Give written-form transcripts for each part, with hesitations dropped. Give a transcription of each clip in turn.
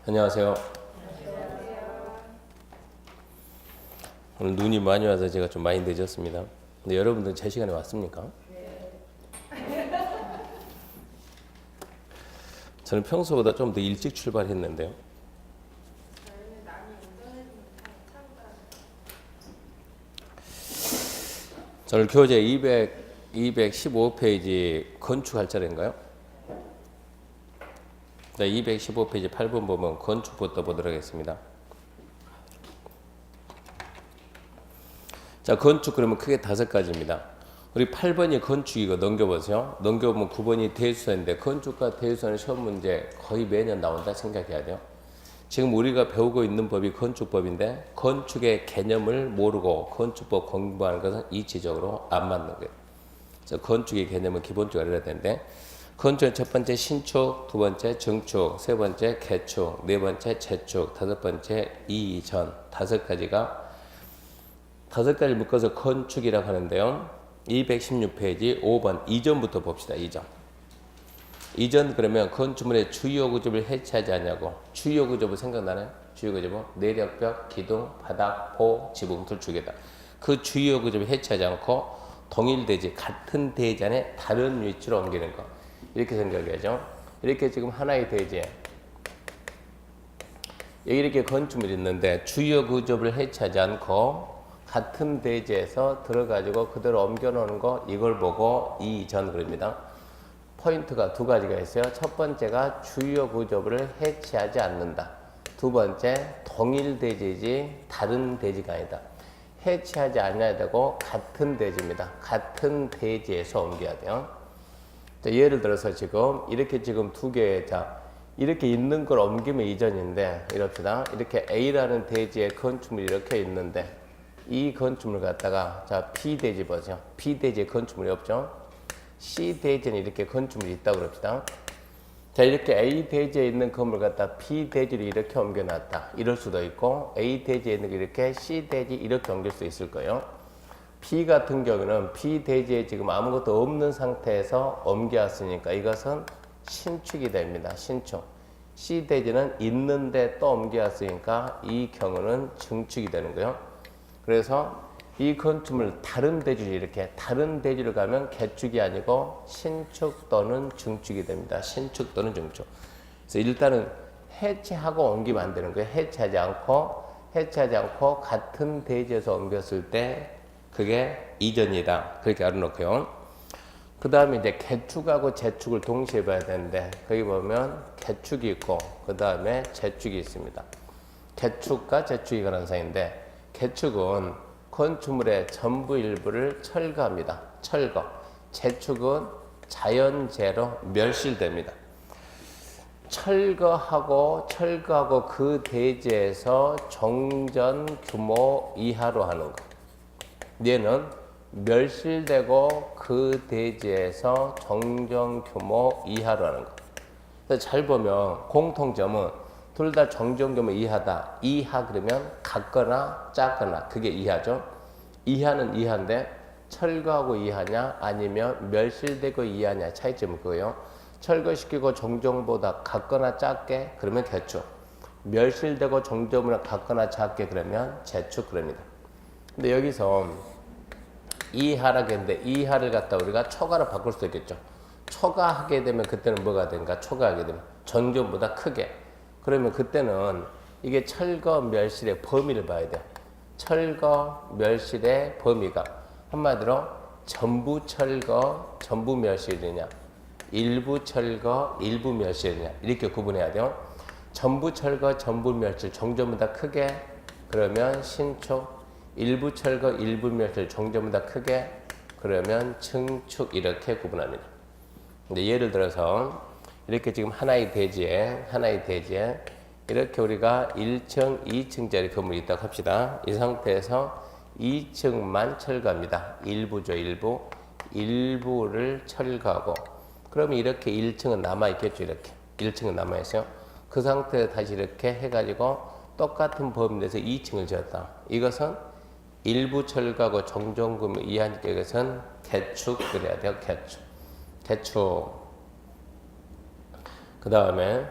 안녕하세요. 오늘 눈이 많이 와서 제가 좀 많이 늦었습니다. 근데 여러분들 제 시간에 왔습니까? 저는 평소보다 좀 더 일찍 출발했는데요. 저는 교재 215페이지 건축할 차례인가요? 네, 215페이지 8번 보면 건축부터 보도록 하겠습니다. 자, 건축 그러면 크게 5가지입니다. 우리 8번이 건축이고 넘겨보세요. 넘겨보면 9번이 대수인데 건축과 대수는 시험 문제 거의 매년 나온다 생각해야 돼요. 지금 우리가 배우고 있는 법이 건축법인데 건축의 개념을 모르고 건축법 공부하는 것은 이치적으로 안 맞는 거예요. 그래서 건축의 개념은 기본적으로 알아야 되는데 건축은 첫 번째 신축, 두 번째 증축, 세 번째 개축, 네 번째 재축, 다섯 번째 이전, 5가지를 묶어서 건축이라고 하는데요. 216페이지 5번 이전부터 봅시다. 이전 그러면 건축물의 주요 구조를 해체하지 않냐고. 주요 구조부 생각나나요? 주요 구조부 내력벽, 기둥, 바닥, 포, 지붕, 돌축이다. 그 주요 구조를 해체하지 않고 동일 대지, 같은 대지 안에 다른 위치로 옮기는 거. 이렇게 생각해야죠. 이렇게 지금 하나의 대지에 여기 이렇게 건축물이 있는데 주요 구조를 해체하지 않고 같은 대지에서 들어가지고 그대로 옮겨 놓는 거, 이걸 보고 이전 그럽니다. 포인트가 2가지가 있어요. 첫 번째가 주요 구조물을 해체하지 않는다. 두 번째, 동일 대지이지 다른 대지가 아니다. 해체하지 않아야 되고 같은 대지입니다. 같은 대지에서 옮겨야 돼요. 자, 예를 들어서 이렇게 지금 2개, 이렇게 있는 걸 옮기면 이전인데, 이럽시다. 이렇게 A라는 대지에 건축물이 이렇게 있는데, 이 건축물 갖다가, B 대지 보세요. B 대지에 건축물이 없죠? C 대지는 이렇게 건축물이 있다고 그럽시다. 자, 이렇게 A 대지에 있는 건물 갖다 B 대지로 이렇게 옮겨놨다. 이럴 수도 있고, A 대지에 있는 게 이렇게 C 대지 이렇게 옮길 수 있을 거예요. B 같은 경우는 B 대지에 지금 아무것도 없는 상태에서 옮겨왔으니까 이것은 신축이 됩니다. 신축. C 대지는 있는데 또 옮겨왔으니까 이 경우는 증축이 되는 거예요. 그래서 이 건축물 다른 대지로 가면 개축이 아니고 신축 또는 증축이 됩니다. 신축 또는 증축. 그래서 일단은 해체하고 옮기면 안 되는 거예요. 해체하지 않고 같은 대지에서 옮겼을 때 그게 이전이다. 그렇게 알아놓고요. 그 다음에 이제 개축하고 재축을 동시에 봐야 되는데 거기 보면 개축이 있고 그 다음에 재축이 있습니다. 개축과 재축이 관한 사이인데 개축은 건축물의 전부 일부를 철거합니다. 철거. 재축은 자연재해로 멸실됩니다. 철거하고 그 대지에서 정전 규모 이하로 하는 거. 얘는 멸실되고 그 대지에서 정전 규모 이하로 하는 거. 그래서 잘 보면 공통점은 둘 다 정전 규모 이하다. 이하 그러면 같거나 작거나 그게 이하죠. 이하는 이하인데 철거하고 이하냐 아니면 멸실되고 이하냐 차이점은 그거예요. 철거시키고 정전보다 같거나 작게 그러면 개축. 멸실되고 정전보다 같거나 작게 그러면 재축 그럽니다. 근데 여기서 이하라고 했는데 이하를 갖다 우리가 초과로 바꿀 수 있겠죠. 초과하게 되면 그때는 뭐가 되는가? 초과하게 되면 정전보다 크게. 그러면 그때는 이게 철거 멸실의 범위를 봐야 돼요. 철거 멸실의 범위가 한마디로 전부 철거 전부 멸실이냐 일부 철거 일부 멸실이냐 이렇게 구분해야 돼요. 전부 철거 전부 멸실 정전보다 크게 그러면 신축, 일부 철거 일부 멸실 정전보다 크게 그러면 증축 이렇게 구분합니다. 근데 예를 들어서 이렇게 지금 하나의 대지에 이렇게 우리가 1층, 2층짜리 건물이 있다고 합시다. 이 상태에서 2층만 철거합니다. 일부죠, 일부. 일부를 철거하고 그러면 이렇게 1층은 남아있겠죠, 이렇게. 1층은 남아있어요. 그 상태에서 다시 이렇게 해가지고 똑같은 범위 내에서 2층을 지었다. 이것은 일부 철거하고 정전구조 이하니까 이것은 개축 그래야 돼요, 개축. 그 다음에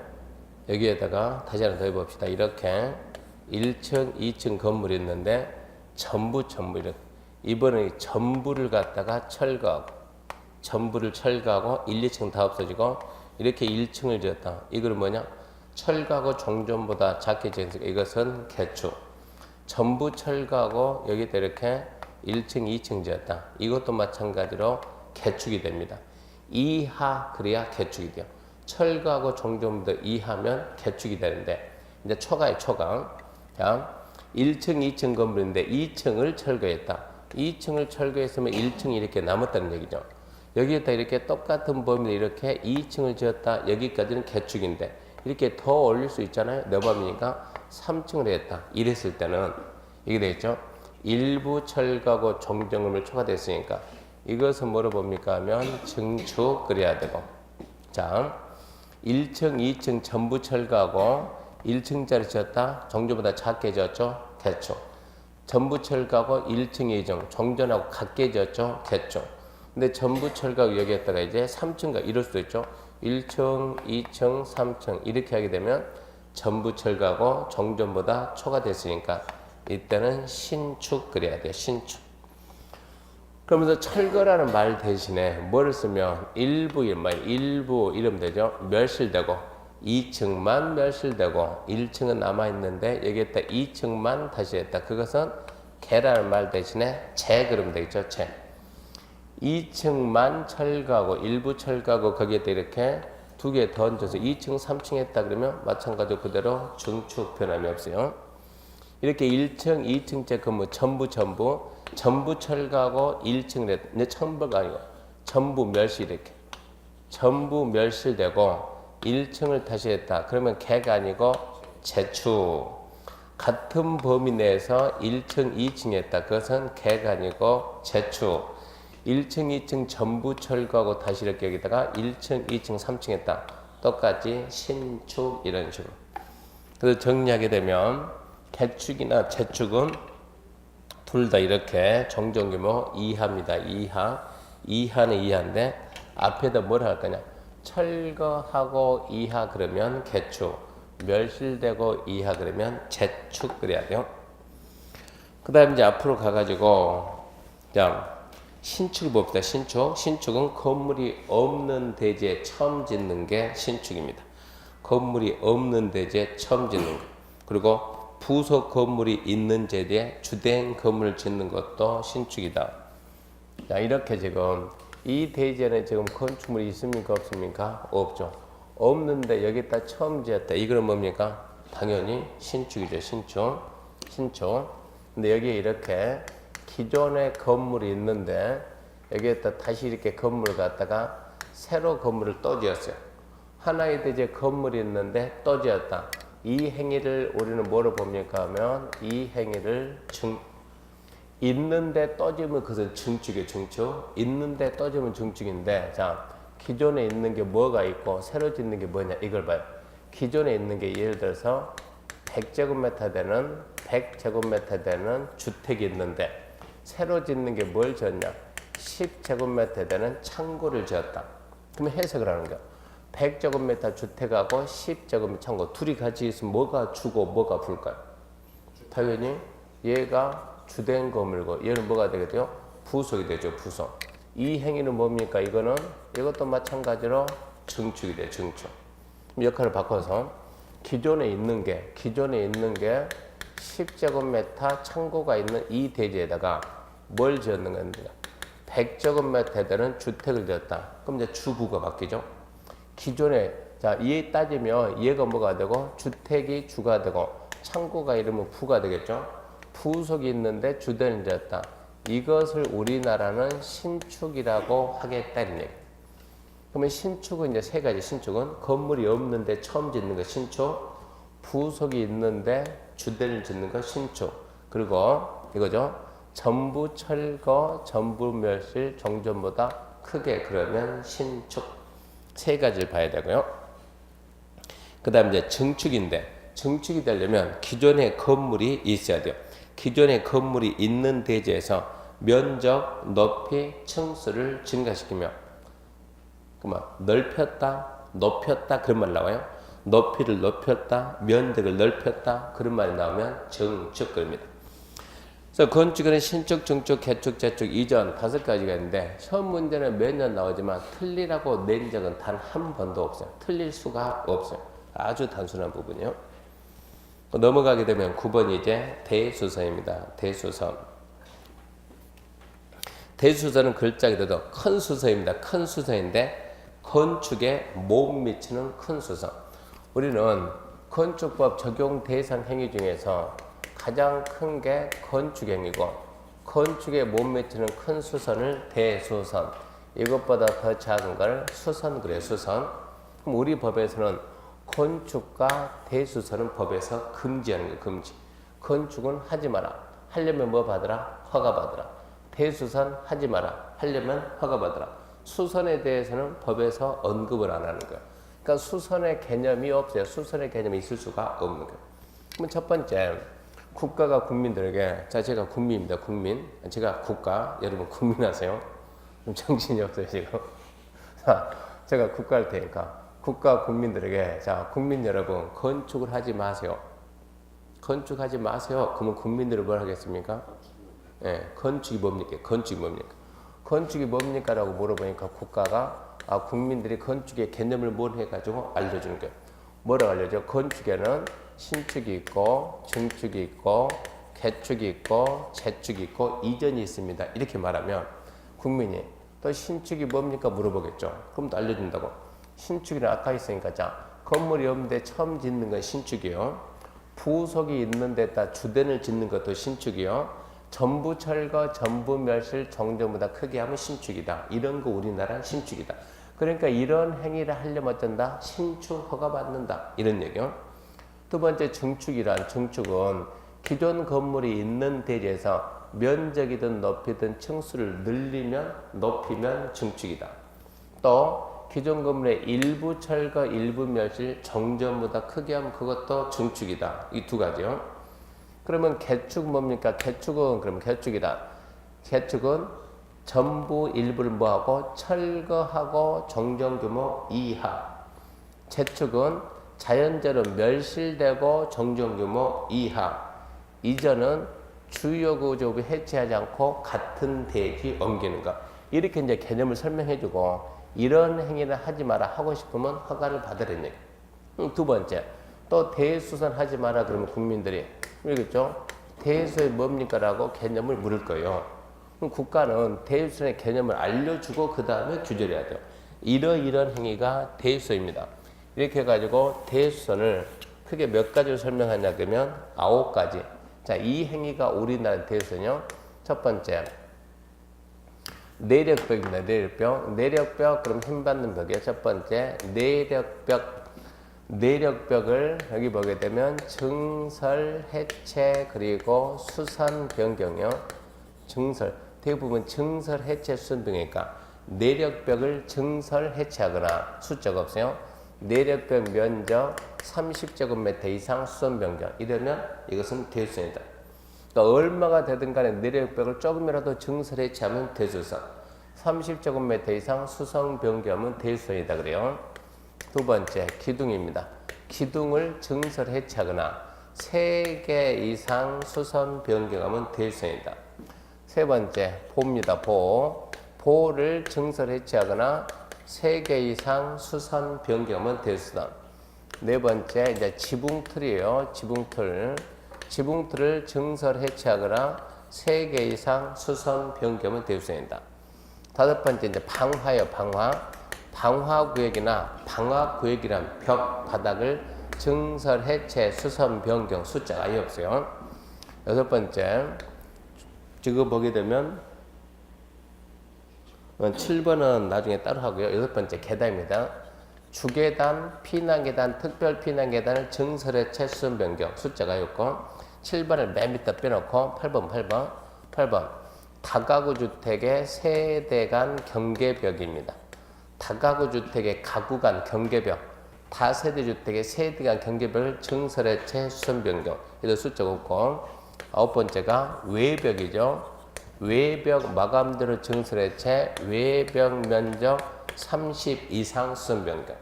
여기에다가 다시 하나 더 해봅시다. 이렇게 1층, 2층 건물이 있는데 전부 이렇게. 이번에 전부를 갖다가 철거하고 전부를 철거하고 1, 2층 다 없어지고 이렇게 1층을 지었다. 이거는 뭐냐? 철거하고 종전보다 작게 지었으니까 이것은 개축. 전부 철거하고 여기다 이렇게 1층, 2층 지었다. 이것도 마찬가지로 개축이 됩니다. 이하 그래야 개축이 돼요. 철거하고 종전보다 이하면 개축이 되는데 이제 초과에 초과. 자, 1층, 2층 건물인데 2층을 철거했다. 2층을 철거했으면 1층이 이렇게 남았다는 얘기죠. 여기에다 이렇게 똑같은 범위로 이렇게 2층을 지었다. 여기까지는 개축인데 이렇게 더 올릴 수 있잖아요. 내 범위니까 3층을 했다. 이랬을 때는 이게 되겠죠. 일부 철거하고 종전금을 초과됐으니까 이것은 뭐로 봅니까 하면 증축 그래야 되고. 자, 1층, 2층 전부 철거하고 1층짜리 지었다. 종전보다 작게 지었죠. 개축. 전부 철거하고 1층, 2층 종전하고 같게 지었죠. 개축. 근데 전부 철거하고 여기에다가 이제 3층가 이럴 수도 있죠. 1층, 2층, 3층 이렇게 하게 되면 전부 철거하고 종전보다 초과됐으니까 이때는 신축 그래야 돼요. 신축. 그러면서 철거라는 말 대신에 뭐를 쓰면 일부 이러면 되죠. 멸실되고 2층만 멸실되고 1층은 남아있는데 여기에다 2층만 다시 했다. 그것은 개라는 말 대신에 재 그러면 되겠죠. 재. 2층만 철거하고 일부 철거하고 거기에다 이렇게 두 개 더 얹어서 2층, 3층 했다 그러면 마찬가지로 그대로 증축 변함이 없어요. 이렇게 1층, 2층째 건물 전부 철거하고 1층을 했다. 근데 전부가 아니고 전부 멸실 이렇게. 전부 멸실되고 1층을 다시 했다. 그러면 개가 아니고 재축. 같은 범위 내에서 1층, 2층 했다. 그것은 개가 아니고 재축. 1층, 2층 전부 철거하고 다시 이렇게 여기다가 1층, 2층, 3층 했다. 똑같이 신축 이런 식으로. 그래서 정리하게 되면 개축이나 재축은 둘 다 이렇게 정정규모 이하입니다. 이하는 이하인데 앞에다 뭘 할 거냐? 철거하고 이하 그러면 개축, 멸실되고 이하 그러면 재축 그래야 돼요. 그 다음 이제 앞으로 가가지고 자 신축을 봅시다. 신축은 건물이 없는 대지에 처음 짓는 게 신축입니다. 건물이 없는 대지에 처음 짓는 거. 그리고 부속 건물이 있는 대지에 주된 건물을 짓는 것도 신축이다. 자, 이렇게 지금 이 대지에는 지금 건축물이 있습니까? 없습니까? 없죠. 없는데 여기다 처음 지었다. 이거는 뭡니까? 당연히 신축이죠. 신축. 근데 여기에 이렇게 기존의 건물이 있는데 여기에다 다시 이렇게 건물을 갖다가 새로 건물을 또 지었어요. 하나의 대지에 건물이 있는데 또 지었다. 이 행위를 우리는 뭐로 봅니까 하면 이 행위를 있는데 또 지으면 그것은 증축이에요. 증축. 있는데 또 지으면 증축인데 자 기존에 있는 게 뭐가 있고 새로 짓는 게 뭐냐 이걸 봐요. 기존에 있는 게 예를 들어서 100제곱미터 되는 주택이 있는데 새로 짓는 게 뭘 지었냐? 10제곱미터 되는 창고를 지었다. 그러면 해석을 하는 거야. 100제곱미터 주택하고 10제곱미터 창고 둘이 같이 있으면 뭐가 주고 뭐가 불까요? 당연히 얘가 주된 건물고 얘는 뭐가 되겠죠? 부속이 되죠. 부속. 이 행위는 뭡니까? 이것도 마찬가지로 증축이 돼요. 증축. 역할을 바꿔서 기존에 있는 게 10제곱미터 창고가 있는 이 대지에다가 뭘 지었는 겁니다. 100제곱미터 되는 주택을 지었다. 그럼 이제 주부가 바뀌죠. 기존에 자, 얘 따지면 얘가 뭐가 되고 주택이 주가 되고 창고가 이러면 부가 되겠죠. 부속이 있는데 주대를 지었다. 이것을 우리나라는 신축이라고 하겠다는 얘기. 그러면 신축은 이제 세 가지. 신축은 건물이 없는데 처음 짓는 거 신축, 부속이 있는데 주대를 짓는 거 신축. 그리고 이거죠. 전부 철거, 전부 멸실, 종전보다 크게 그러면 신축. 세 가지를 봐야 되고요. 그 다음 이제 증축인데 증축이 되려면 기존의 건물이 있어야 돼요. 기존의 건물이 있는 대지에서 면적, 높이, 층수를 증가시키며 그만 넓혔다, 높였다 그런 말 나와요. 높이를 높였다, 면적을 넓혔다 그런 말이 나오면 증축입니다. 그래서 건축에는 신축, 증축, 개축, 재축, 이전 5가지가 있는데 시험 문제는 매년 나오지만 틀리라고 낸 적은 단 한 번도 없어요. 틀릴 수가 없어요. 아주 단순한 부분이요. 넘어가게 되면 9번이 이제 대수서입니다. 대수서. 대수서는 글자 그대로 큰 수서입니다. 큰 수서인데 건축에 못 미치는 큰 수서. 우리는 건축법 적용 대상 행위 중에서 가장 큰 게 건축행위고 건축에 못 미치는 큰 수선을 대수선, 이것보다 더 작은 걸 수선 그래요. 수선. 그럼 우리 법에서는 건축과 대수선은 법에서 금지하는 거예요. 금지. 건축은 하지 마라. 하려면 뭐 받으라? 허가 받으라. 대수선 하지 마라. 하려면 허가 받으라. 수선에 대해서는 법에서 언급을 안 하는 거예요. 그러니까 수선의 개념이 없어요. 수선의 개념이 있을 수가 없는 거예요. 그럼 첫 번째, 국가가 국민들에게, 자, 제가 국민입니다. 국민. 제가 국가, 여러분 국민 하세요. 좀 정신이 없어요, 지금. 자, 제가 국가 할 테니까. 국가 국민들에게, 자, 국민 여러분, 건축을 하지 마세요. 건축하지 마세요. 그러면 국민들은 뭘 하겠습니까? 예, 건축이 뭡니까? 건축이 뭡니까? 건축이 뭡니까? 라고 물어보니까 국가가, 국민들이 건축의 개념을 뭘 해가지고 알려주는 거예요. 뭐라고 알려줘? 건축에는 신축이 있고, 증축이 있고, 개축이 있고, 재축이 있고, 이전이 있습니다. 이렇게 말하면 국민이 또 신축이 뭡니까? 물어보겠죠. 그럼 또 알려준다고. 신축이는 아까 있으니까, 자, 건물이 없는데 처음 짓는 건 신축이요. 부속이 있는 데다 주변을 짓는 것도 신축이요. 전부 철거, 전부 멸실, 정전보다 크게 하면 신축이다. 이런 거 우리나라 신축이다. 그러니까 이런 행위를 하려면 어쩐다? 신축 허가 받는다. 이런 얘기요. 두 번째 증축이란, 증축은 기존 건물이 있는 대지에서 면적이든 높이든 층수를 늘리면 높이면 증축이다. 또 기존 건물의 일부 철거, 일부 멸실, 정전보다 크게 하면 그것도 증축이다. 이 두 가지요. 그러면 개축 뭡니까? 개축은 그러면 개축이다. 개축은 전부 일부를 뭐하고 철거하고 정전 규모 이하. 재축은 자연재로 멸실되고 정전 규모 이하. 이전은 주요 구조부 해체하지 않고 같은 대지 옮기는 것. 이렇게 이제 개념을 설명해주고 이런 행위를 하지 마라. 하고 싶으면 허가를 받으라는 얘기. 두 번째, 또 대수선 하지 마라. 그러면 국민들이 그렇겠죠? 대수선이 뭡니까? 라고 개념을 물을 거예요. 그럼 국가는 대수선의 개념을 알려주고 그 다음에 규제를 해야 돼요. 이러이런 행위가 대수선입니다. 이렇게 해가지고 대수선을 크게 몇 가지로 설명하냐 그러면 9가지. 자, 이 행위가 우리나라 대수선이요. 첫 번째, 내력벽입니다. 내력벽. 내력벽, 그럼 힘받는 벽이에요. 첫 번째, 내력벽. 내력벽을 여기 보게 되면 증설, 해체, 그리고 수선 변경이요. 증설. 대부분 증설, 해체, 수선 변경이니까 내력벽을 증설, 해체하거나 숫자가 없어요. 내력벽 면적 30제곱미터 이상 수선 변경. 이러면 이것은 대수선이다. 그러니까 얼마가 되든 간에 내력벽을 조금이라도 증설, 해체하면 대수선. 30제곱미터 이상 수선 변경하면 대수선이다 그래요. 두 번째, 기둥입니다. 기둥을 증설, 해체하거나 3개 이상 수선 변경하면 대수선이다. 세 번째, 보입니다. 보. 보를 증설, 해체하거나 3개 이상 수선 변경하면 대수선. 네 번째, 이제 지붕틀이에요. 지붕틀. 지붕틀을 증설, 해체하거나 3개 이상 수선 변경하면 대수선이다. 다섯 번째, 이제 방화예요. 방화. 방화구역이나 방화구역이란 벽, 바닥을 증설, 해체, 수선, 변경, 숫자가 아예 없어요. 여섯 번째, 지금 보게 되면 7번은 나중에 따로 하고요. 여섯 번째, 계단입니다. 주계단, 피난계단, 특별피난계단을 증설, 해체, 수선, 변경, 숫자가 없고 7번을 맨 밑에 빼놓고 8번 다가구 주택의 세대 간 경계벽입니다. 다가구 주택의 가구 간 경계벽, 다세대 주택의 세대 간 경계벽을 증설, 해체, 수선, 변경. 이런 숫자가 없고 아홉 번째가 외벽이죠. 외벽 마감대로 증설, 해체, 외벽 면적 30 이상 수선, 변경.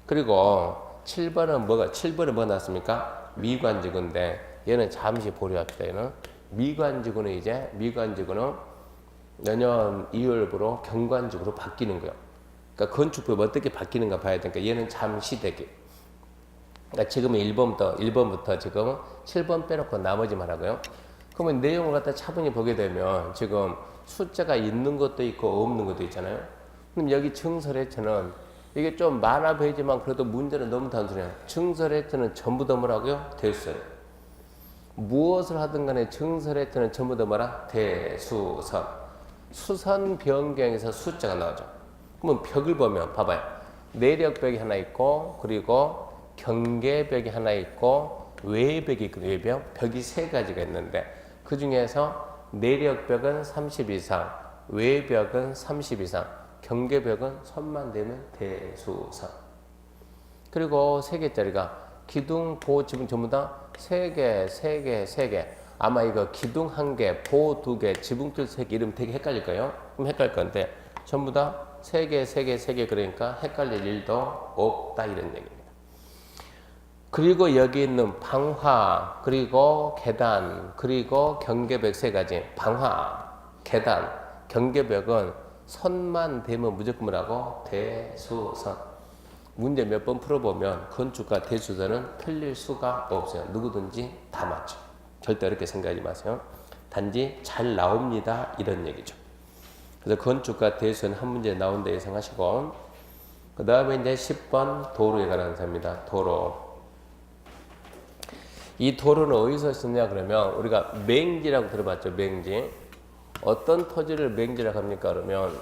그리고 7번은 뭐가 7번은 뭐 나왔습니까? 미관지구인데 얘는 잠시 보류합시다. 얘는 미관지구는 이제 미관지구는 내년 2월부로 경관지구로 바뀌는 거예요. 그러니까 건축법이 어떻게 바뀌는가 봐야 되니까 얘는 잠시 대기. 그러니까 지금은 1번부터 지금 7번 빼놓고 나머지만 하고요. 그러면 내용을 갖다 차분히 보게 되면 지금 숫자가 있는 것도 있고 없는 것도 있잖아요. 그럼 여기 증설해체는 이게 좀 많아 보이지만 그래도 문제는 너무 단순해요. 증설해체는 전부 다 뭐라고요? 대수선. 무엇을 하든 간에 증설해체는 전부 다 뭐라? 대수선. 수선 변경에서 숫자가 나오죠. 그러면 벽을 보면 봐봐요. 내력벽이 하나 있고 그리고 경계벽이 하나 있고 외벽이 있거든요. 외벽. 벽이 세 가지가 있는데 그 중에서 내력벽은 30 이상, 외벽은 30 이상, 경계벽은 선만 되면 대수선. 그리고 세 개짜리가 기둥, 보, 지붕 전부 다 세 개. 아마 이거 기둥 한 개, 보 두 개, 지붕들 세 개 이름 되게 헷갈릴 거예요. 그럼 헷갈릴 건데 전부 다 세 개 그러니까 헷갈릴 일도 없다 이런 얘기입니다. 그리고 여기 있는 방화, 그리고 계단, 그리고 경계벽 세 가지. 방화, 계단, 경계벽은 선만 되면 무조건 뭐라고? 대수선. 문제 몇 번 풀어보면 건축과 대수선은 틀릴 수가 없어요. 누구든지 다 맞죠. 절대 어렵게 생각하지 마세요. 단지 잘 나옵니다. 이런 얘기죠. 그래서 건축과 대수선 한 문제 나온다 예상하시고 그 다음에 이제 10번 도로에 관한 사입니다. 도로. 이 도로는 어디서 쓰냐 그러면 우리가 맹지라고 들어봤죠. 맹지. 어떤 토지를 맹지라고 합니까? 그러면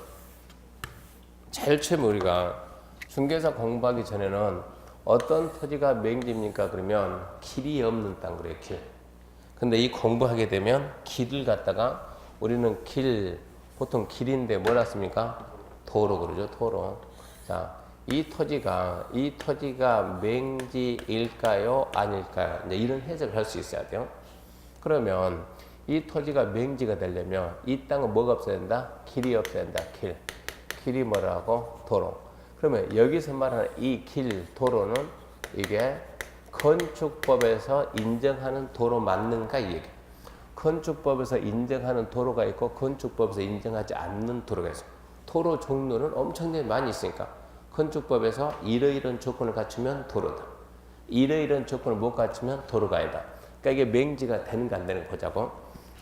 제일 처음에 우리가 중개사 공부하기 전에는 어떤 토지가 맹지입니까? 그러면 길이 없는 땅 그래요. 길. 근데 이 공부하게 되면 길을 갖다가 우리는 보통 길인데 뭐라 씁니까? 도로 그러죠. 도로. 자, 이 토지가 맹지일까요? 아닐까요? 이제 이런 해석을 할 수 있어야 돼요. 그러면 이 토지가 맹지가 되려면 이 땅은 뭐가 없어야 된다? 길이 없어야 된다. 길이 뭐라고? 도로. 그러면 여기서 말하는 이 길, 도로는 이게 건축법에서 인정하는 도로 맞는가 이 얘기. 건축법에서 인정하는 도로가 있고 건축법에서 인정하지 않는 도로가 있어요. 도로 종류는 엄청나게 많이 있으니까 건축법에서 이러이러한 조건을 갖추면 도로다. 이러이러한 조건을 못 갖추면 도로가 아니다. 그러니까 이게 맹지가 되는가 안 되는가 보자고.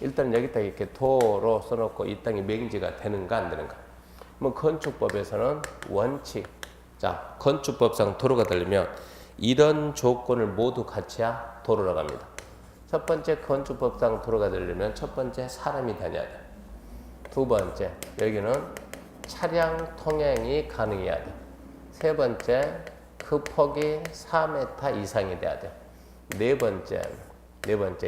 일단 여기다 이렇게 도로 써놓고 이 땅이 맹지가 되는가 안 되는가. 뭐 건축법에서는 원칙. 자, 건축법상 도로가 되려면 이런 조건을 모두 갖춰야 도로라고 합니다. 첫 번째 건축법상 도로가 되려면 첫 번째 사람이 다녀야 돼. 두 번째 여기는 차량 통행이 가능해야 돼. 세 번째 그 폭이 4m 이상이 돼야 돼. 네 번째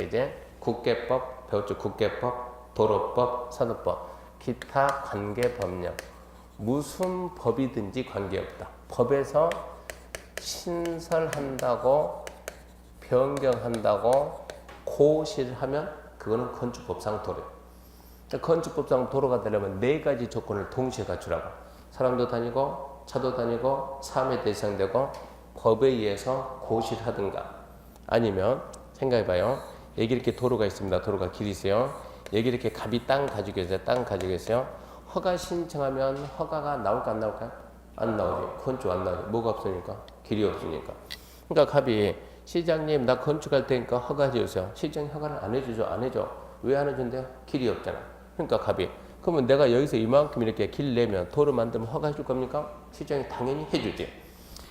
이제 국계법, 배웠죠? 국계법, 도로법, 산업법, 기타 관계 법령. 무슨 법이든지 관계없다. 법에서 신설한다고 변경한다고 고시를 하면 그거는 건축법상 도로예요. 건축법상 도로가 되려면 네 가지 조건을 동시에 갖추라고. 사람도 다니고 차도 다니고 3m 이상 되고 법에 의해서 고시를 하든가 아니면 생각해봐요. 여기 이렇게 도로가 있습니다. 도로가 길이 있어요. 여기 이렇게 갑이 땅 가지고 계세요. 땅 가지고 계세요. 허가 신청하면 허가가 나올까 안 나올까요? 안 나오지. 건축 안 나오지. 뭐가 없으니까? 길이 없으니까. 그러니까 갑이 시장님 나 건축할 테니까 허가 해주세요. 시장이 허가를 안 해주죠. 안 해줘. 왜 안 해준대요? 길이 없잖아. 그러니까 갑이 그러면 내가 여기서 이만큼 이렇게 길 내면 도로 만들면 허가 해줄 겁니까? 시장이 당연히 해주지.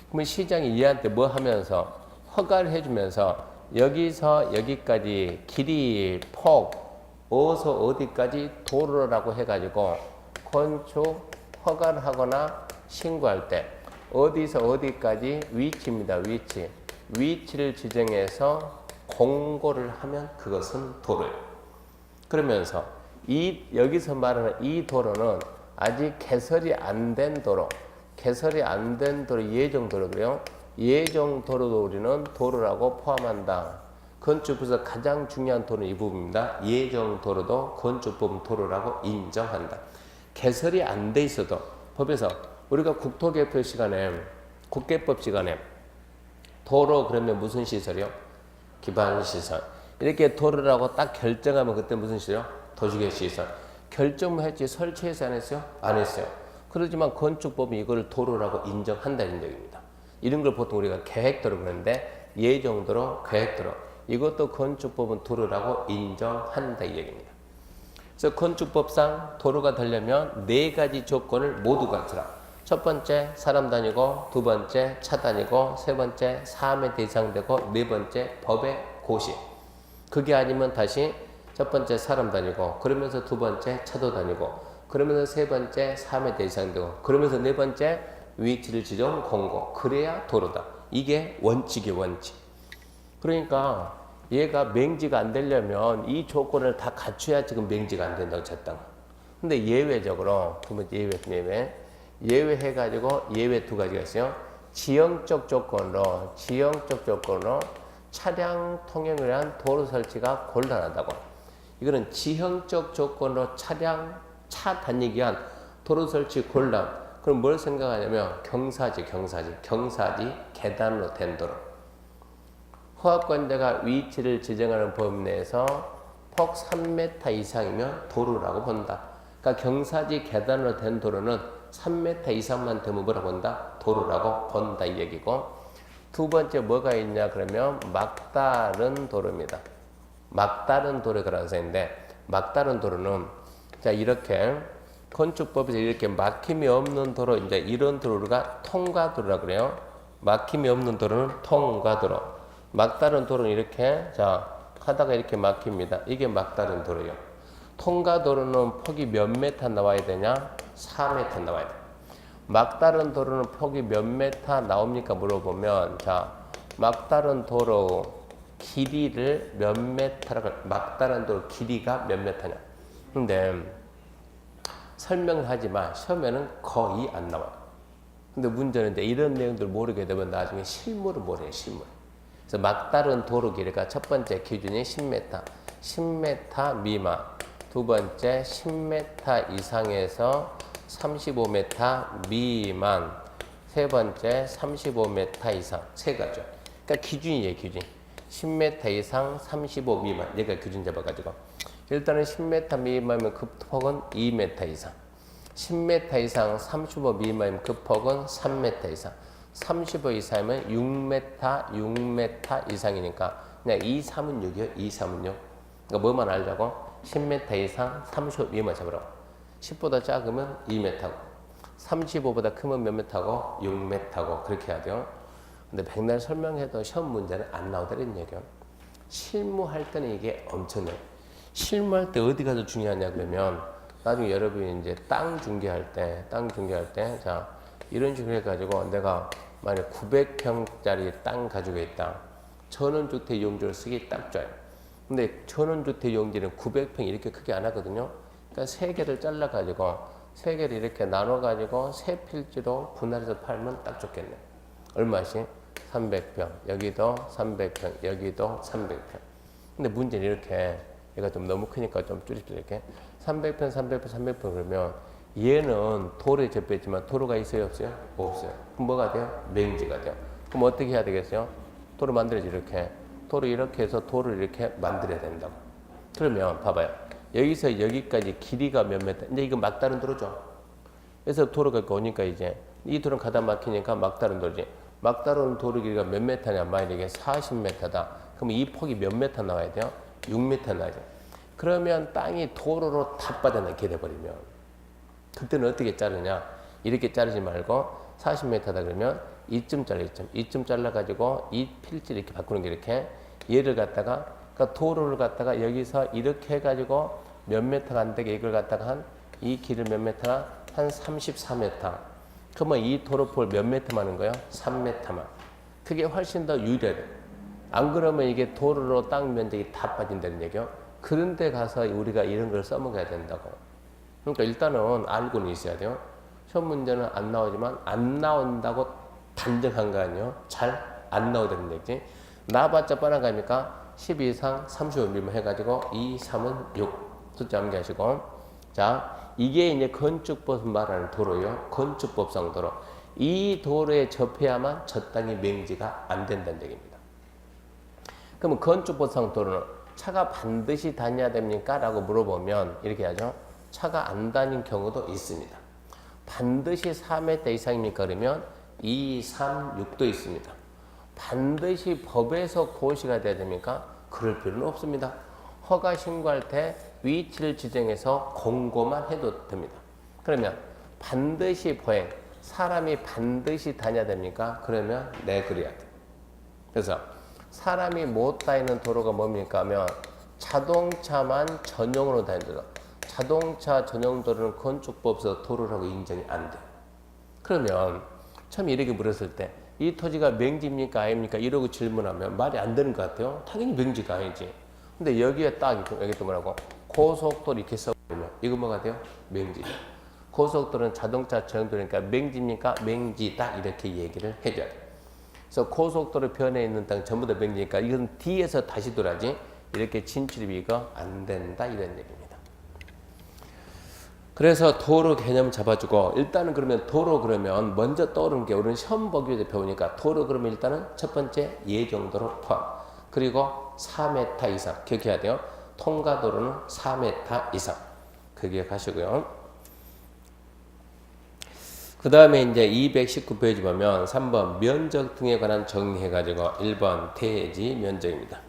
그러면 시장이 얘한테 뭐 하면서 허가를 해주면서 여기서 여기까지 길이 폭 어디서 어디까지 도로라고 해가지고 건축 허가를 하거나 신고할 때 어디서 어디까지 위치입니다. 위치를 지정해서 공고를 하면 그것은 도로예요. 그러면서 여기서 말하는 이 도로는 아직 개설이 안 된 도로, 예정도로고요. 예정도로도 우리는 도로라고 포함한다. 건축부에서 가장 중요한 도로는 이 부분입니다. 예정도로도 건축법 도로라고 인정한다. 개설이 안 돼 있어도 법에서 우리가 국토개표 시간에 국계법 시간에 도로 그러면 무슨 시설이요? 기반 시설. 이렇게 도로라고 딱 결정하면 그때 무슨 시설이요? 도시계 시설. 결정을 했지 설치해서 안 했어요? 안 했어요. 그렇지만 건축법이 이걸 도로라고 인정한다는 얘기입니다. 이런 걸 보통 우리가 계획도로 그러는데 예정도로 계획도로 이것도 건축법은 도로라고 인정한다 이 얘기입니다. 그래서 건축법상 도로가 되려면 네 가지 조건을 모두 갖추라. 첫 번째 사람 다니고, 두 번째 차 다니고, 세 번째 4m 이상 되고, 네 번째 법의 고시. 그게 아니면 다시 첫 번째 사람 다니고, 그러면서 두 번째 차도 다니고, 그러면서 세 번째 4m 이상 되고, 그러면서 네 번째 위치를 지정 공고. 그래야 도로다. 이게 원칙이 원칙. 그러니까 얘가 맹지가 안 되려면 이 조건을 다 갖춰야 지금 맹지가 안 된다고 쳤다. 근데 예외적으로, 그러면 예외 해가지고 예외 두 가지가 있어요. 지형적 조건으로 차량 통행을 위한 도로 설치가 곤란하다고. 이거는 지형적 조건으로 차 다니기 위한 도로 설치 곤란. 그럼 뭘 생각하냐면 경사지 계단으로 된 도로. 허가권자가 위치를 지정하는 범위 내에서 폭 3m 이상이면 도로라고 본다. 그러니까 경사지 계단으로 된 도로는 3m 이상만 되면 뭐라고 본다? 도로라고 본다 이 얘기고. 두 번째 뭐가 있냐 그러면 막다른 도로입니다. 막다른 도로가 라는데 막다른 도로는 자 이렇게 건축법에서 이렇게 막힘이 없는 도로 이제 이런 도로가 통과도로라고 그래요. 막힘이 없는 도로는 통과도로. 막다른 도로는 이렇게 자 하다가 이렇게 막힙니다. 이게 막다른 도로예요. 통과도로는 폭이 몇 메타 나와야 되냐? 4m 나와야 돼. 막다른 도로는 폭이 몇 메타 나옵니까? 물어보면 자 막다른 도로 길이를 몇 메타라고 막다른 도로 길이가 몇 메타냐. 근데 설명을 하지만 시험에는 거의 안 나와요. 근데 문제는 이제 이런 내용들 모르게 되면 나중에 실물을 모르요 실물. 그래서 막다른 도로 길이가 첫 번째 기준이 10m 미만, 두 번째 10m 이상에서 35m 미만, 세 번째 35m 이상, 세 가지. 그러니까 기준이에요, 기준. 10m 이상 35 미만, 얘가 기준 잡아가지고. 일단은 10m 미만이면 그 폭은 2m 이상. 10m 이상 35 미만이면 그 폭은 3m 이상. 35 이상이면 6m 이상이니까 그냥 2, 3은 6이요. 2, 3은 6. 그러니까 뭐만 알자고? 10m 이상 35 미만 잡으라고. 10보다 작으면 2m고 35보다 크면 몇 m고? 6m고 그렇게 해야 돼요. 근데 백날 설명해도 시험 문제는 안 나오더라는 얘기요. 실무할 때는 이게 엄청나요. 실무할 때 어디가 더 중요하냐 그러면 나중에 여러분이 이제 땅 중개할 때 자 이런 식으로 해가지고 내가 만약 900평짜리 땅 가지고 있다. 전원주택 용지를 쓰기 딱 좋아요. 근데 전원주택 용지는 900평 이렇게 크게 안 하거든요. 그러니까 세 개를 잘라가지고 세 개를 이렇게 나눠가지고 세 필지로 분할해서 팔면 딱 좋겠네. 얼마씩? 300평. 여기도 300평. 여기도 300평. 근데 문제는 이렇게 얘가 좀 너무 크니까 좀 줄입시다. 이렇게 300평, 300평 그러면 얘는 도로에 접했지만 도로가 있어요, 없어요? 없어요. 그럼 뭐가 돼요? 맹지가 돼요. 그럼 어떻게 해야 되겠어요? 도로 만들어야지 이렇게. 도로 이렇게 해서 도로를 이렇게 만들어야 된다고. 그러면 봐봐요. 여기서 여기까지 길이가 몇 메타? 이제 이거 막다른 도로죠. 그래서 도로가 오니까 이제 이 도로는 가다 막히니까 막다른 도로지. 막다른 도로 길이가 몇 메타냐? 만약에 40m다. 그럼 이 폭이 몇 메타 나와야 돼요? 6m 나와야 돼요. 그러면 땅이 도로로 다 빠져나게 돼버리면 그때는 어떻게 자르냐? 이렇게 자르지 말고 40m다 그러면 이쯤 잘라, 이쯤 잘라가지고 이 필지를 이렇게 바꾸는 게 이렇게 얘를 갖다가 그러니까 도로를 갖다가 여기서 이렇게 해가지고 몇 메타가 안 되게 이걸 갖다가 한 이 길을 몇 메타나 한 34m. 그러면 이 도로폭을 몇 메타만 하는 거예요? 3m만. 그게 훨씬 더 유리해. 안 그러면 이게 도로로 땅 면적이 다 빠진다는 얘기요. 그런 데 가서 우리가 이런 걸 써먹어야 된다고. 그러니까 일단은 알고는 있어야 돼요. 시험 문제는 안 나오지만 안 나온다고 단정한 거 아니에요. 잘 안 나오다는 얘기지. 나봤자 뻔한가니까 10 이상 35mm 해가지고 2, 3은 6 숫자 암기하시고. 자, 이게 이제 건축법 말하는 도로요. 건축법상 도로. 이 도로에 접해야만 저 땅이 맹지가 안 된다는 얘기입니다. 그러면 건축법상 도로는 차가 반드시 다녀야 됩니까? 라고 물어보면 이렇게 하죠. 차가 안 다닌 경우도 있습니다. 반드시 4m 이상입니까? 그러면 2, 3, 6도 있습니다. 반드시 법에서 고시가 돼야 됩니까? 그럴 필요는 없습니다. 허가 신고할 때 위치를 지정해서 공고만 해도 됩니다. 그러면 반드시 보행, 사람이 반드시 다녀야 됩니까? 그러면 네, 그래야 돼. 그래서 사람이 못 다니는 도로가 뭡니까? 하면 자동차만 전용으로 다니는 도로. 자동차 전용 도로는 건축법에서 도로라고 인정이 안 돼요. 그러면 처음 이렇게 물었을 때 이 토지가 맹지입니까? 아닙니까? 이러고 질문하면 말이 안 되는 것 같아요. 당연히 맹지가 아니지. 근데 여기에 딱 여기 또 뭐라고? 고속도로 이렇게 써보면 이거 뭐가 돼요? 맹지죠. 고속도로는 자동차 전용도로니까 맹지입니까? 맹지다 이렇게 얘기를 해줘야 돼요. 그래서 고속도로 변에 있는 땅 전부 다 맹지니까 이건 뒤에서 다시 돌아지 이렇게 진출입이가 안 된다 이런 얘기입니다. 그래서 도로 개념 잡아주고 일단은 그러면 도로 그러면 먼저 떠오르는 게 우리는 시험 보기에 배우니까 도로 그러면 일단은 첫 번째 예정도로 포함 그리고 4m 이상 기억해야 돼요. 통과도로는 4m 이상 그 기억하시고요. 그 다음에 이제 219페이지 보면 3번 면적 등에 관한 정리해가지고 1번 대지 면적입니다.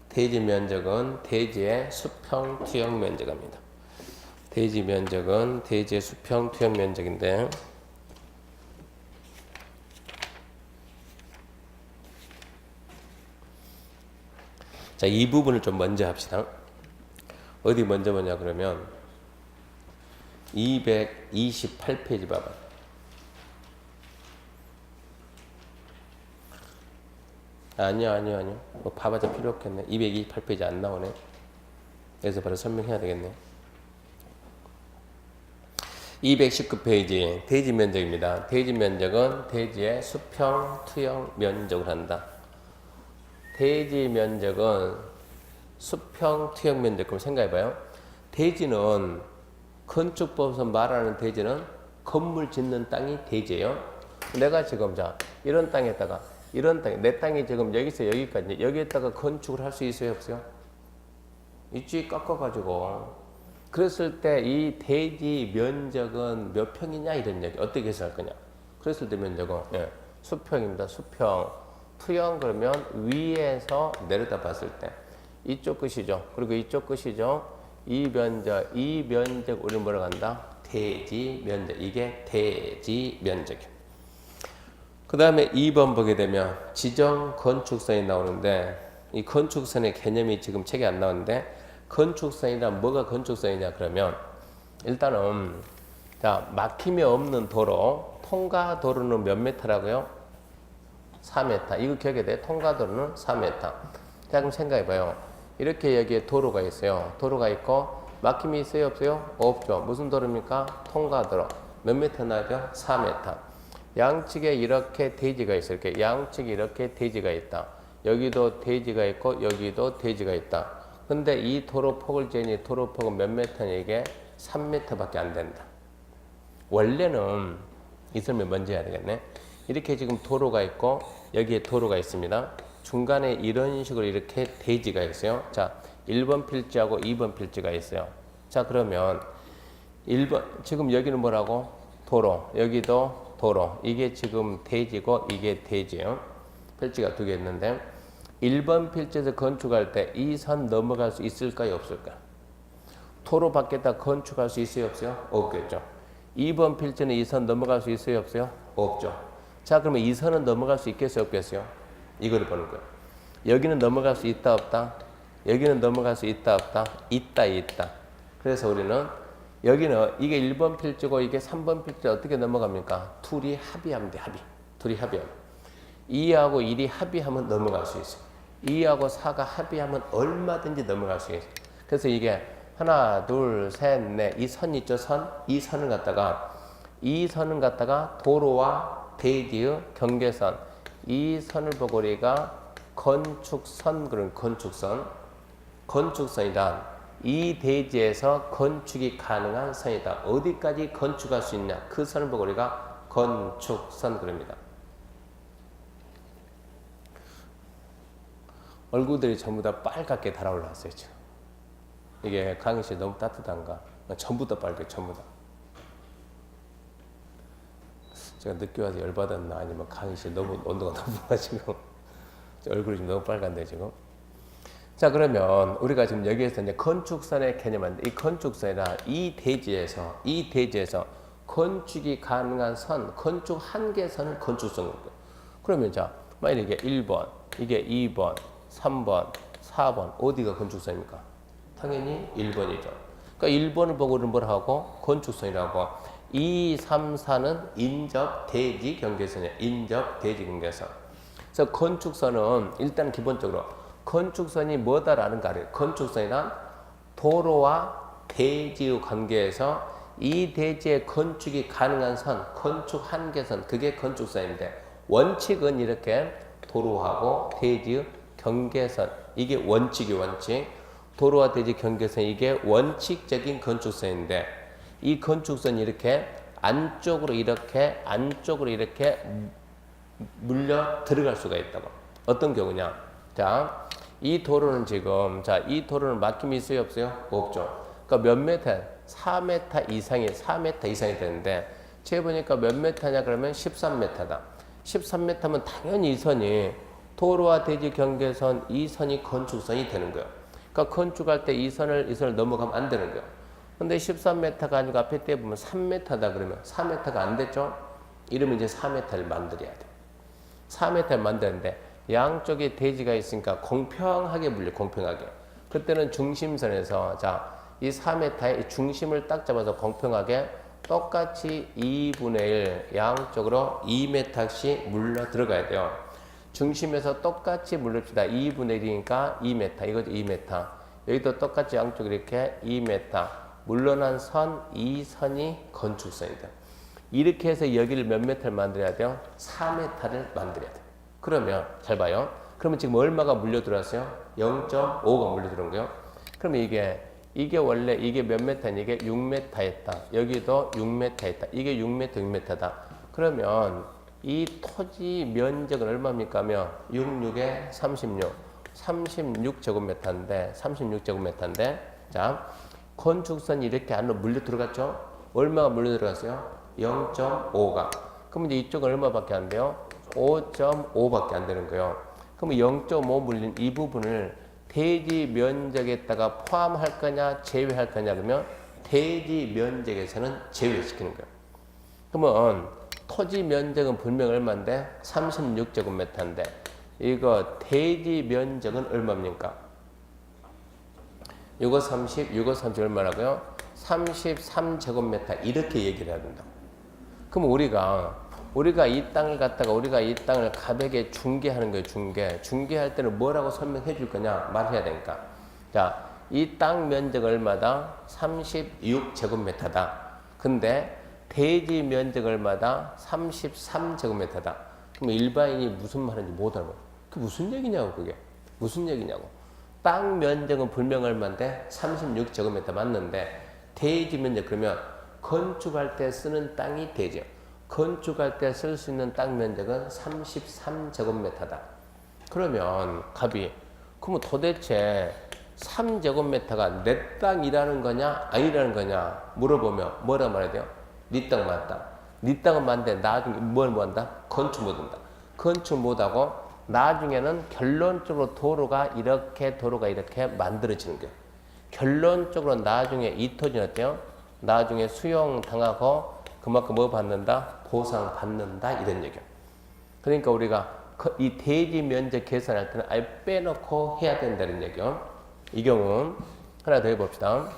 대지 면적은 대지의 수평 투영 면적입니다. 대지 면적은 대지의 수평 투영 면적인데 자, 이 부분을 좀 먼저 합시다. 어디 먼저 보냐 그러면 228페이지 봐봐. 아니요. 뭐 봐봐자 필요 없겠네. 228페이지 안 나오네. 여기서 바로 설명해야 되겠네. 219페이지 대지 면적입니다. 대지 면적은 대지의 수평 투영 면적을 한다. 대지 면적은 수평 투영 면적. 그럼 생각해봐요. 대지는 건축법에서 말하는 대지는 건물 짓는 땅이 대지예요. 내가 지금 자 이런 땅에다가 이런 땅, 내 땅이 지금 여기서 여기까지 여기에다가 건축을 할 수 있어요, 없어요? 있지, 깎아가지고. 그랬을 때 이 대지 면적은 몇 평이냐 이런 얘기 어떻게 해석할 거냐? 그랬을 때 면적은 수평입니다. 수평. 투영 그러면 위에서 내려다 봤을 때 이쪽 끝이죠. 그리고 이쪽 끝이죠. 이 면적 우리는 뭐라고 한다? 대지 면적. 이게 대지 면적이에요. 그 다음에 2번 보게 되면 지정 건축선이 나오는데 이 건축선의 개념이 지금 책에 안 나오는데 건축선이란 뭐가 건축선이냐 그러면 일단은 자 막힘이 없는 도로 통과 도로는 몇 메타라고요? 4m. 이거 기억해야 돼. 통과 도로는 4m. 자 그럼 생각해 봐요. 이렇게 여기에 도로가 있어요. 도로가 있고 막힘이 있어요 없어요? 없죠. 무슨 도로입니까? 통과 도로. 몇 메타 나죠? 4m. 양측에 이렇게 대지가 있어요. 이렇게 양측에 이렇게 대지가 있다. 여기도 대지가 있고 여기도 대지가 있다. 근데 이 도로폭을 재니 도로폭은 몇 메타냐 이게 3m밖에 안 된다. 원래는 이 설명 먼저 해야 되겠네. 이렇게 지금 도로가 있고 여기에 도로가 있습니다. 중간에 이런 식으로 이렇게 대지가 있어요. 자, 1번 필지하고 2번 필지가 있어요. 자, 그러면 1번 지금 여기는 뭐라고? 도로. 여기도 도로. 이게 지금 대지고 이게 대지예요. 필지가 두 개 있는데 1번 필지에서 건축할 때 이 선 넘어갈 수 있을까요? 없을까요? 도로 밖에다 건축할 수 있어요? 없어요? 없겠죠. 2번 필지는 이 선 넘어갈 수 있어요? 없어요? 없죠. 자, 그러면 이 선은 넘어갈 수 있겠어요? 없겠어요? 이거를 보는 거예요. 여기는 넘어갈 수 있다? 없다? 여기는 넘어갈 수 있다? 없다? 있다. 그래서 우리는 여기는 이게 1번 필지고 이게 3번 필지 어떻게 넘어갑니까? 둘이 합의하면 돼. 둘이 합의하면. 2하고 1이 합의하면 넘어갈 수 있어요. 2하고 4가 합의하면 얼마든지 넘어갈 수 있어요. 그래서 이게 하나, 둘, 셋, 넷. 이 선 있죠, 선? 이 선을 갖다가 도로와 대지의 경계선. 이 선을 보고 우리가 건축선, 그런 건축선이란 이 대지에서 건축이 가능한 선이다. 어디까지 건축할 수 있냐? 그 선을 보고 우리가 건축선 그럽니다. 얼굴들이 전부 다 빨갛게 달아올랐어요 지금. 이게 강의실이 너무 따뜻한가? 전부 다 빨개, 전부 다. 제가 늦게 와서 열받았나? 아니면 강의실 너무 온도가 높아가지고 얼굴이 좀 너무 빨간데 지금. 자, 그러면 우리가 지금 여기에서 이제 건축선의 개념인데, 이 건축선이나 이 대지에서 건축이 가능한 선, 건축 한계선을 건축선으로. 그러면 자, 만약에 이게 1번, 이게 2번, 3번, 4번, 어디가 건축선입니까? 당연히 1번이죠. 그러니까 1번을 보고 우리는 뭘 하고? 건축선이라고. 2, 3, 4는 인접 대지 경계선이에요. 인접 대지 경계선. 그래서 건축선은 일단 기본적으로 건축선이 뭐다라는 거 알아요. 건축선이란 도로와 대지의 관계에서 이 대지의 건축이 가능한 선, 건축 한계선, 그게 건축선인데, 원칙은 이렇게 도로하고 대지의 경계선, 이게 원칙이 원칙. 도로와 대지 경계선, 이게 원칙적인 건축선인데, 이 건축선이 이렇게 안쪽으로 이렇게 물려 들어갈 수가 있다고. 어떤 경우냐? 자, 이 도로는 지금, 자, 이 도로는 막힘이 있어요, 없어요? 없죠. 그러니까 몇 메타? 4m 이상이 되는데, 제 보니까 몇 메타냐 그러면 13m다. 13m면 당연히 이 선이 도로와 대지 경계선, 이 선이 건축선이 되는 거예요. 그러니까 건축할 때 이 선을 넘어가면 안 되는 거예요. 근데 13m가 아니고 앞에 때 보면 3m다 그러면 4m가 안 됐죠? 이러면 이제 4m를 만들어야 돼. 4m를 만드는데 양쪽에 대지가 있으니까 공평하게 물려, 공평하게. 그때는 중심선에서, 자, 이 4m의 중심을 딱 잡아서 공평하게 똑같이 2분의 1 양쪽으로 2m씩 물러 들어가야 돼요. 중심에서 똑같이 물릅시다. 2분의 1이니까 2m, 이것도 2m. 여기도 똑같이 양쪽으로 이렇게 2m. 물러난 선, 이 선이 건축선이다. 이렇게 해서 여기를 몇 m를 만들어야 돼요? 4m를 만들어야 돼요. 그러면 잘 봐요. 그러면 지금 얼마가 물려 들어왔어요? 0.5가 물려 들어온 거예요. 그러면 이게 원래 이게 몇 m니? 이게 6m였다. 여기도 6m였다. 이게 6m, 6m다. 그러면 이 토지 면적은 얼마입니까? 하면 66에 36. 36제곱미터인데, 자, 건축선이 이렇게 안으로 물려 들어갔죠? 얼마가 물려 들어갔어요? 0.5가. 그럼 이제 이쪽은 얼마밖에 안 돼요? 5.5밖에 안 되는 거예요. 그러면 0.5 물린 이 부분을 대지 면적에다가 포함할 거냐, 제외할 거냐, 그러면 대지 면적에서는 제외시키는 거예요. 그러면 토지 면적은 분명 얼마인데? 36제곱미터인데, 이거 대지 면적은 얼마입니까? 이거 30, 이거 30 얼마라고요? 33제곱미터 이렇게 얘기를 해야 된다. 그럼 우리가 이 땅을 갖다가 우리가 이 땅을 가백에 중개하는 거예요. 중개할 때는 뭐라고 설명해 줄 거냐 말해야 되니까. 자, 이 땅 면적 얼마다? 36제곱미터다. 근데 대지 면적 얼마다? 33제곱미터다. 그럼 일반인이 무슨 말인지 못 알아요. 그게 무슨 얘기냐고, 그게. 무슨 얘기냐고. 땅 면적은 분명 얼마인데 36제곱미터 맞는데 대지 면적 그러면 건축할 때 쓰는 땅이 대지요. 건축할 때 쓸 수 있는 땅 면적은 33제곱미터다. 그러면 갑이 그러면 도대체 3제곱미터가 내 땅이라는 거냐 아니라는 거냐 물어보면 뭐라 말해야 돼요? 네 땅 맞다. 네 땅은 맞는데 나중에 뭘 못한다? 건축 못한다. 건축 못하고 나중에는 결론적으로 도로가 이렇게 만들어지는 거예요. 결론적으로 나중에 이 토지는 어때요? 나중에 수용당하고 그만큼 뭐 받는다? 보상 받는다 이런 얘기예요. 그러니까 우리가 이 대지 면적 계산할 때는 아예 빼놓고 해야 된다는 얘기예요. 이 경우 하나 더 해봅시다.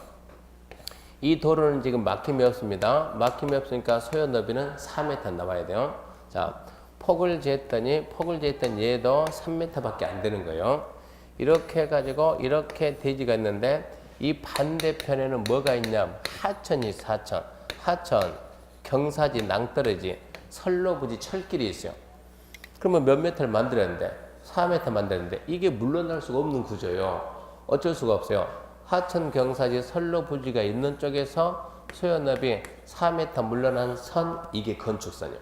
이 도로는 지금 막힘이 없습니다. 막힘이 없으니까 소요 너비는 4m 나와야 돼요. 자, 폭을 재했더니 얘도 3m밖에 안 되는 거예요. 이렇게 해가지고 이렇게 대지가 있는데 이 반대편에는 뭐가 있냐? 하천이 있어. 하천, 경사지, 낭떠러지, 선로부지, 철길이 있어요. 그러면 몇 m를 만들었는데? 4m 만들었는데 이게 물러날 수가 없는 구조예요. 어쩔 수가 없어요. 하천, 경사지, 선로부지가 있는 쪽에서 소연업이 4m 물러난 선, 이게 건축선이요.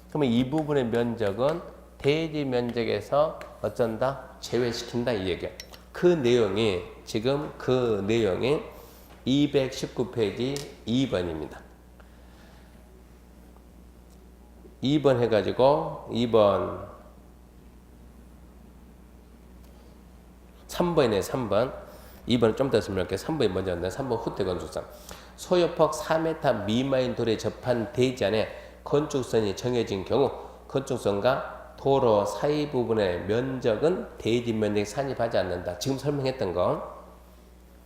그러면 이 부분의 면적은 대지 면적에서 어쩐다? 제외시킨다 이 얘기야. 그 내용이 지금 그 내용이 219페이지 2번입니다. 2번 해가지고 2번 3번이네 3번 2번은 좀 더 설명할게요. 3번이 먼저 한다. 3번 후퇴 건축선 소요폭 4m 미만인 돌에 접한 대지 안에 건축선이 정해진 경우 건축선과 도로 사이 부분의 면적은 대지 면적에 산입하지 않는다. 지금 설명했던 거.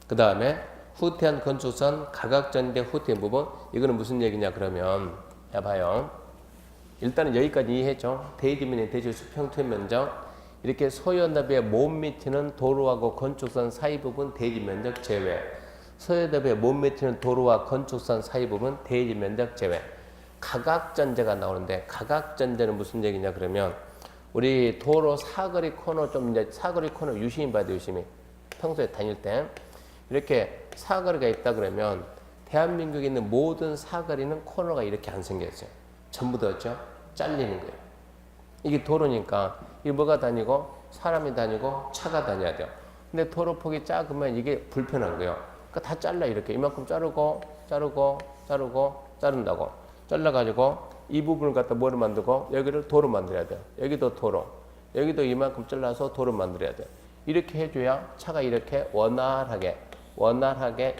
그 다음에 후퇴한 건축선 가각전대 후퇴 부분 이거는 무슨 얘기냐 그러면 봐요. 일단은 여기까지 이해했죠. 대지 면적, 대지 수평투 면적 이렇게 소연업의 못 미치는 도로하고 건축선 사이 부분 대지 면적 제외. 소연업의 못 미치는 도로와 건축선 사이 부분 대지 면적 제외. 가각전제가 나오는데 가각전제는 무슨 얘기냐 그러면 우리 도로 사거리 코너 좀 이제 사거리 코너 유심히 봐야 돼 유심히. 평소에 다닐 때 이렇게 사거리가 있다 그러면 대한민국에 있는 모든 사거리는 코너가 이렇게 안 생겼어요. 전부 다 어쩌? 잘리는 거예요. 이게 도로니까 이게 뭐가 다니고 사람이 다니고 차가 다녀야 돼요. 근데 도로 폭이 작으면 이게 불편한 거예요. 그러니까 다 잘라 이렇게 이만큼 자르고 자른다고 잘라가지고 이 부분을 갖다 뭐를 만들고 여기를 도로 만들어야 돼요. 여기도 도로 여기도 이만큼 잘라서 도로 만들어야 돼요. 이렇게 해줘야 차가 이렇게 원활하게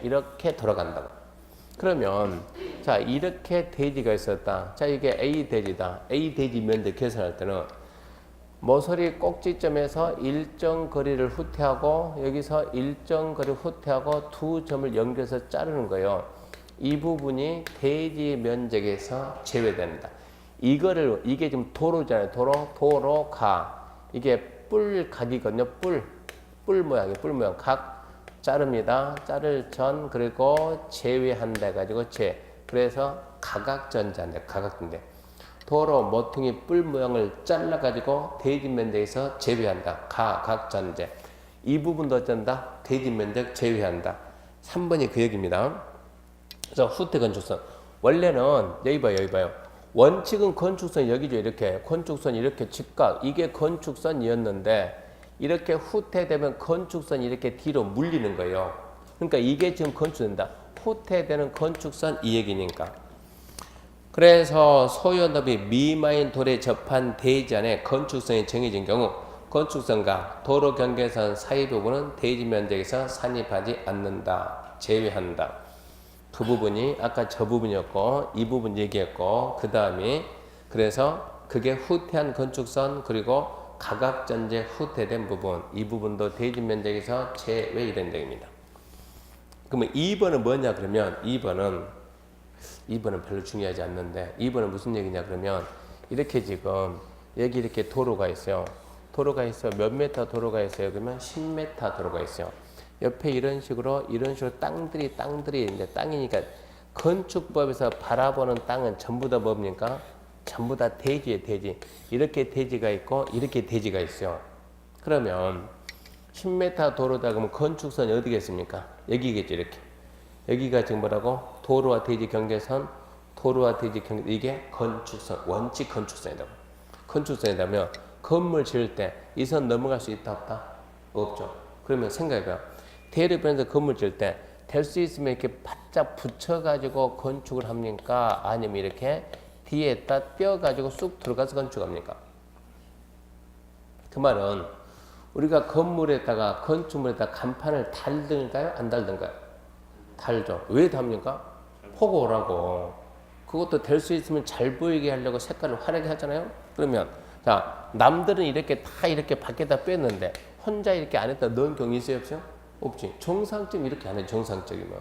이렇게 돌아간다고. 그러면 자 이렇게 대지가 있었다. 자 이게 A 대지다. A 대지 면적 계산할 때는 모서리 꼭지점에서 일정 거리를 후퇴하고 여기서 일정 거리를 후퇴하고 두 점을 연결해서 자르는 거예요. 이 부분이 대지 면적에서 제외됩니다. 이게 지금 도로잖아요. 도로가 이게 뿔각이거든요. 뿔 모양 각 자릅니다. 자를 전 그리고 제외한다 해가지고 그래서 가각전자인데 가각전자. 도로 모퉁이 뿔 모양을 잘라가지고 대지 면적에서 제외한다. 가각전제. 이 부분도 어쩐다? 대지 면적 제외한다. 3번이 그 얘기입니다. 그래서 후퇴 건축선. 원래는 여기 봐요. 원칙은 건축선 여기죠. 이렇게 건축선 이렇게 직각 이게 건축선이었는데 이렇게 후퇴되면 건축선이 이렇게 뒤로 물리는 거예요. 그러니까 이게 지금 건축선이다. 후퇴되는 건축선 이 얘기니까. 그래서 소요너비 미마인 돌에 접한 대지 안에 건축선이 정해진 경우 건축선과 도로 경계선 사이 부분은 대지 면적에서 산입하지 않는다. 제외한다. 그 부분이 아까 저 부분이었고 이 부분 얘기했고 그 다음에 그래서 그게 후퇴한 건축선 그리고 가각전제 후퇴된 부분 이 부분도 대지 면적에서 제외 이런 얘기입니다. 그러면 2번은 뭐냐 그러면 2번은 별로 중요하지 않는데 2번은 무슨 얘기냐 그러면 이렇게 지금 여기 이렇게 도로가 있어요. 몇 메타 도로가 있어요. 그러면 10m 도로가 있어요. 옆에 이런 식으로 땅들이 이제 땅이니까 건축법에서 바라보는 땅은 전부 다 뭡니까? 전부 다 대지에 대지. 이렇게 대지가 있고 이렇게 대지가 있어요. 그러면 10m 도로다 그러면 건축선이 어디겠습니까? 여기겠죠 이렇게. 여기가 지금 뭐라고? 도로와 대지 경계선, 이게 건축선, 원칙 건축선이다. 건축선이라면 건물 지을 때 이 선 넘어갈 수 있다 없다? 없죠. 그러면 생각해봐요. 대립변에서 건물 지을 때 될 수 있으면 이렇게 바짝 붙여가지고 건축을 합니까? 아니면 이렇게 뒤에다 띄어가지고 쑥 들어가서 건축합니까? 그 말은 우리가 건물에다가 건축물에다가 간판을 달든가요? 안 달든가요? 달죠. 왜 답니까? 포고라고. 그것도 될 수 있으면 잘 보이게 하려고 색깔을 화려하게 하잖아요. 그러면 자 남들은 이렇게 다 이렇게 밖에다 뺐는데 혼자 이렇게 안에다 넣은 경우 있어요? 없어요? 없지. 정상적이면 이렇게 안 해. 정상적이면.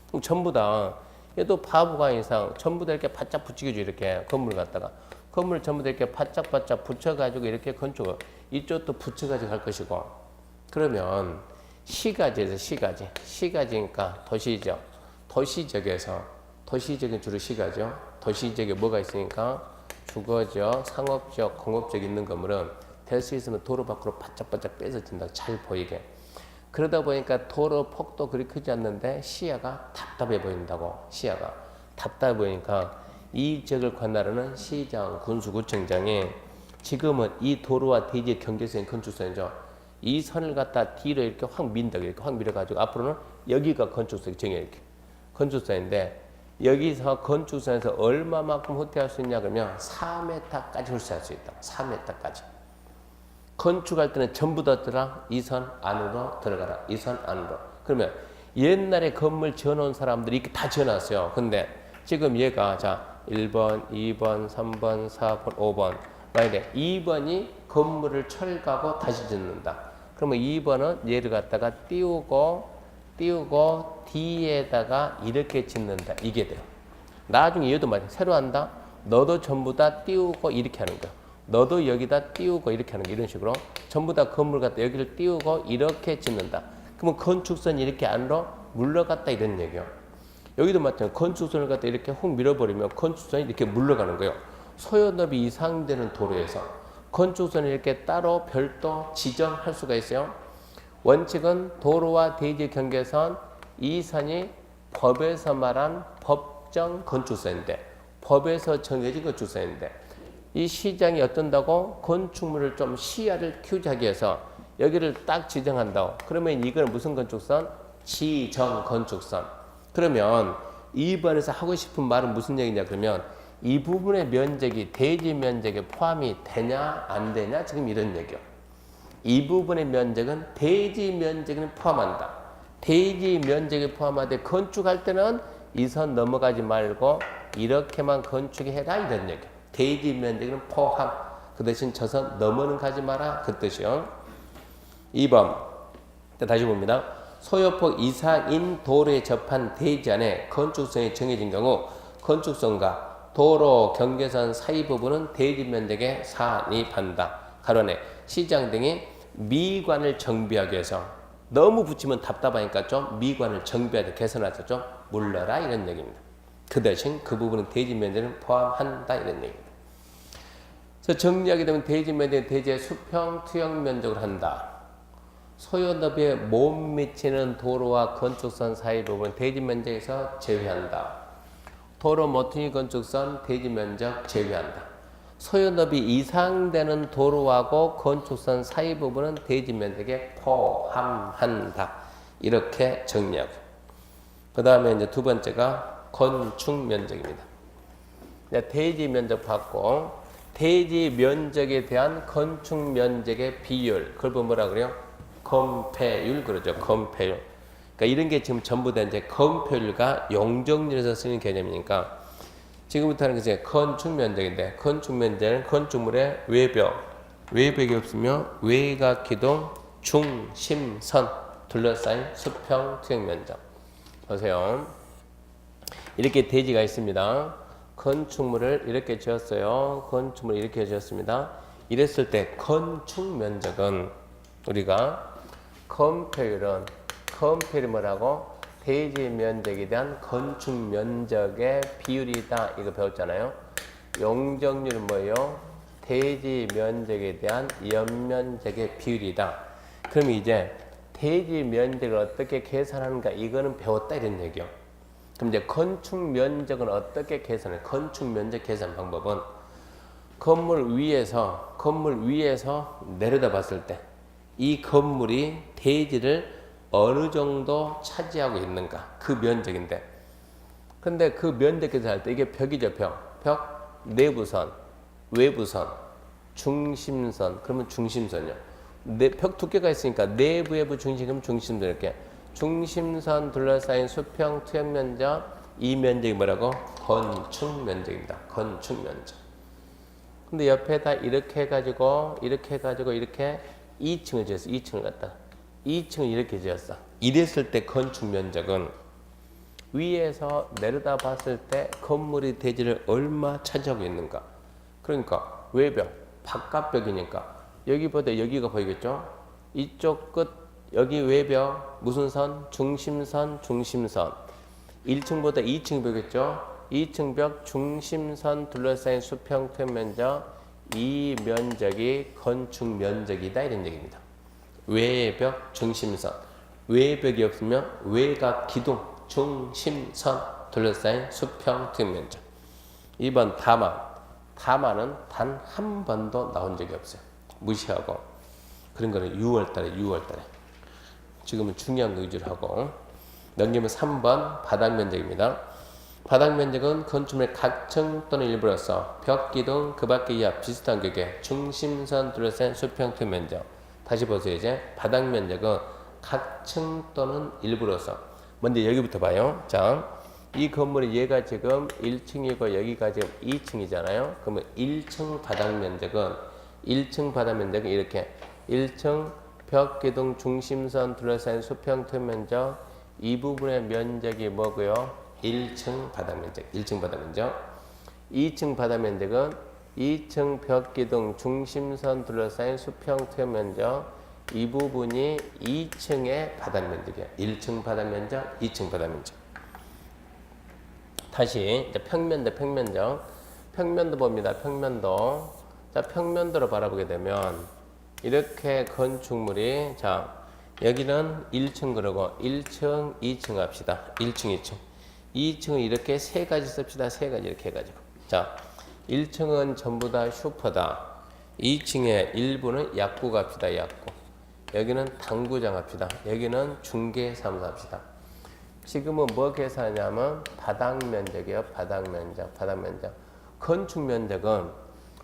그럼 전부 다 얘도 바보가 이상 전부 다 이렇게 바짝 붙이게 줘. 이렇게 건물 갖다가 건물 전부 다 이렇게 바짝 붙여가지고 이렇게 건축을 이쪽도 붙여가지고 할 것이고 그러면 시가지에서 시가지니까 도시적 도시적에서 도시적인 주로 시가죠. 도시적에 뭐가 있으니까 주거적, 상업적, 공업적 있는 건물은 될 수 있으면 도로 밖으로 바짝바짝 빼서 진다. 잘 보이게. 그러다 보니까 도로 폭도 그리 크지 않는데 시야가 답답해 보인다고. 시야가 답답해 보이니까 이 지역을 관할하는 시장, 군수, 구청장이 지금은 이 도로와 대지의 경계선이 건축선이죠. 이 선을 갖다 뒤로 이렇게 확 민다고 이렇게 확 밀어가지고 앞으로는 여기가 건축선이 정해 이렇게 건축선인데 여기서 건축선에서 얼마만큼 후퇴할 수 있냐 그러면 4m까지 훌수할 수 있다. 4m까지. 건축할 때는 전부 다 들어라. 이 선 안으로 들어가라. 이 선 안으로. 그러면 옛날에 건물 지어놓은 사람들이 이렇게 다 지어놨어요. 근데 지금 얘가 자 1번, 2번, 3번, 4번, 5번 만약에 2번이 건물을 철거하고 다시 짓는다. 그러면 2번은 얘를 갖다가 띄우고 뒤에다가 이렇게 짓는다. 이게 돼요. 나중에 얘도 말이야. 새로 한다. 너도 전부 다 띄우고 이렇게 하는 거야. 너도 여기다 띄우고 이렇게 하는 거 이런 식으로 전부 다 건물 갖다 여기를 띄우고 이렇게 짓는다. 그러면 건축선이 이렇게 안으로 물러갔다 이런 얘기요. 여기도 마찬가지로 건축선을 갖다 이렇게 훅 밀어버리면 건축선이 이렇게 물러가는 거예요. 소요너비 이상 되는 도로에서 건축선을 이렇게 따로 별도 지정할 수가 있어요. 원칙은 도로와 대지 경계선 이 선이 법에서 말한 법정 건축선인데 법에서 정해진 건축선인데 이 시장이 어떤다고 건축물을 좀 시야를 키우게 하기 위해서 여기를 딱 지정한다고. 그러면 이건 무슨 건축선? 지정 건축선. 그러면 2번에서 하고 싶은 말은 무슨 얘기냐 그러면 이 부분의 면적이 대지 면적에 포함이 되냐 안 되냐 지금 이런 얘기요. 이 부분의 면적은 대지 면적에 포함한다. 대지 면적에 포함하되 건축할 때는 이 선 넘어가지 말고 이렇게만 건축해라 이런 얘기요. 대지 면적은 포함. 그 대신 저 선 넘어는 가지 마라. 그 뜻이요. 2번. 다시 봅니다. 소요폭 이상인 도로에 접한 대지 안에 건축선이 정해진 경우 건축선과 도로 경계선 사이 부분은 대지 면적에 산입한다. 가로내 시장 등이 미관을 정비하기 위해서 너무 붙이면 답답하니까 좀 미관을 정비하자 개선하자 좀 물러라 이런 얘기입니다. 그 대신 그 부분은 대지 면적을 포함한다 이런 얘기입니다. 그래서 정리하게 되면 대지 면적은 대지의 수평 투영 면적을 한다. 소요 너비에 못 미치는 도로와 건축선 사이 부분 대지 면적에서 제외한다. 도로 모퉁이 건축선 대지 면적 제외한다. 소요 너비 이상 되는 도로하고 건축선 사이 부분은 대지 면적에 포함한다. 이렇게 정리하고. 그 다음에 이제 두 번째가 건축 면적입니다. 대지 면적 받고 대지 면적에 대한 건축 면적의 비율. 그걸 보면 뭐라 그래요? 건폐율 그러죠. 건폐율. 그러니까 이런 게 지금 전부 다 이제 건폐율과 용적률에서 쓰는 개념이니까 지금부터 하는 것이 건축 면적인데 건축 면적은 건축물의 외벽이 없으며 외곽 기둥 중심선 둘러싸인 수평 투영 면적. 보세요. 이렇게 대지가 있습니다. 건축물을 이렇게 지었어요. 건축물을 이렇게 지었습니다. 이랬을 때 건축 면적은 우리가 건폐율은 뭐라고? 대지 면적에 대한 건축 면적의 비율이다. 이거 배웠잖아요. 용적률은 뭐예요? 대지 면적에 대한 연면적의 비율이다. 그럼 이제 대지 면적을 어떻게 계산하는가 이거는 배웠다 이런 얘기요. 그럼 이제 건축 면적은 어떻게 계산해? 건축 면적 계산 방법은 건물 위에서 내려다 봤을 때 이 건물이 대지를 어느 정도 차지하고 있는가 그 면적인데 근데 그 면적 계산할 때 이게 벽이죠. 벽 내부선 외부선 중심선 그러면 중심선이요. 벽 두께가 있으니까 내부 외부 중심 그러면 중심선 이렇게 중심선 둘러싸인 수평 투영 면적 이 면적이 뭐라고? 건축 면적입니다. 건축 면적. 근데 옆에다 이렇게 해가지고 이렇게 2층을 지었어. 2층을 갖다 2층을 이렇게 지었어. 이랬을 때 건축 면적은 위에서 내려다 봤을 때 건물이 대지를 얼마 차지하고 있는가. 그러니까 외벽, 바깥벽이니까 여기보다 여기가 보이겠죠. 이쪽 끝 여기 외벽 무슨 선? 중심선 1층보다 2층 벽이겠죠. 2층 벽 중심선 둘러싸인 수평 투영 면적 이 면적이 건축 면적이다 이런 얘기입니다. 외벽 중심선 외벽이 없으면 외곽 기둥 중심선 둘러싸인 수평 트임 면적. 2번 다마는 단 한 번도 나온 적이 없어요. 무시하고. 그런 거는 6월달에. 지금은 중요한 거 위주로 하고. 넘기면 3번 바닥 면적입니다. 바닥 면적은 건축물의 각층 또는 일부로서 벽, 기둥, 그 밖의 이하 비슷한 격의 중심선 둘러싼 수평 트임 면적. 다시 보세요. 이제 바닥 면적은 각층 또는 일부로서. 먼저 여기부터 봐요. 자, 이 건물이 얘가 지금 1층이고 여기가 지금 2층이잖아요. 그러면 1층 바닥 면적은 이렇게 1층 벽, 기둥, 중심선 둘러싼 수평 트임 면적. 이 부분의 면적이 뭐고요? 1층 바닥 면적. 2층 바닥 면적은 2층 벽, 기둥, 중심선 둘러싸인 수평 트임 면적. 이 부분이 2층의 바닥 면적이야. 1층 바닥 면적, 2층 바닥 면적. 다시 이제 평면도 봅니다. 자, 평면도로 바라보게 되면 이렇게 건축물이 자, 여기는 1층 그러고 1층, 2층 합시다. 1층, 2층. 2층은 이렇게 세 가지 씁시다. 세 가지 이렇게 해가지고. 자, 1층은 전부 다 슈퍼다. 2층의 일부는 약국 합시다. 약국. 여기는 당구장 합시다. 여기는 중개사무소 합시다. 지금은 뭐 계산하냐면 바닥 면적이에요. 바닥 면적. 건축 면적은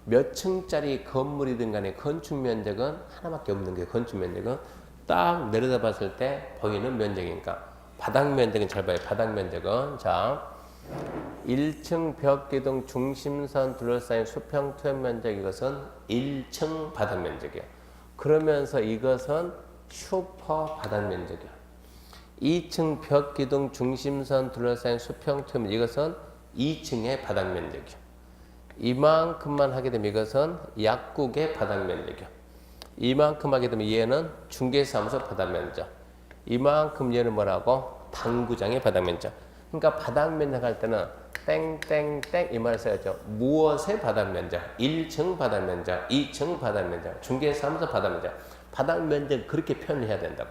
몇 층짜리 건물이든 간에 건축 면적은 하나밖에 없는 거예요. 건축 면적은 딱 내려다 봤을 때 보이는 면적이니까. 바닥 면적은 잘 봐요. 바닥 면적은 자 1층 벽, 기둥, 중심선 둘러싸인 수평 투입 면적 이것은 1층 바닥 면적이에요. 그러면서 이것은 슈퍼 바닥 면적이에요. 2층 벽, 기둥, 중심선 둘러싸인 수평 투입 이것은 2층의 바닥 면적이에요. 이만큼만 하게 되면 이것은 약국의 바닥 면적이에요. 이만큼 하게 되면 얘는 중개사무소 바닥 면적. 이만큼 얘는 뭐라고? 당구장의 바닥 면적. 그러니까 바닥 면적 할 때는 땡땡땡 이 말을 써야죠. 무엇의 바닥 면적? 1층 바닥 면적, 2층 바닥 면적, 중개사무소 바닥 면적. 바닥 면적 그렇게 표현을 해야 된다고.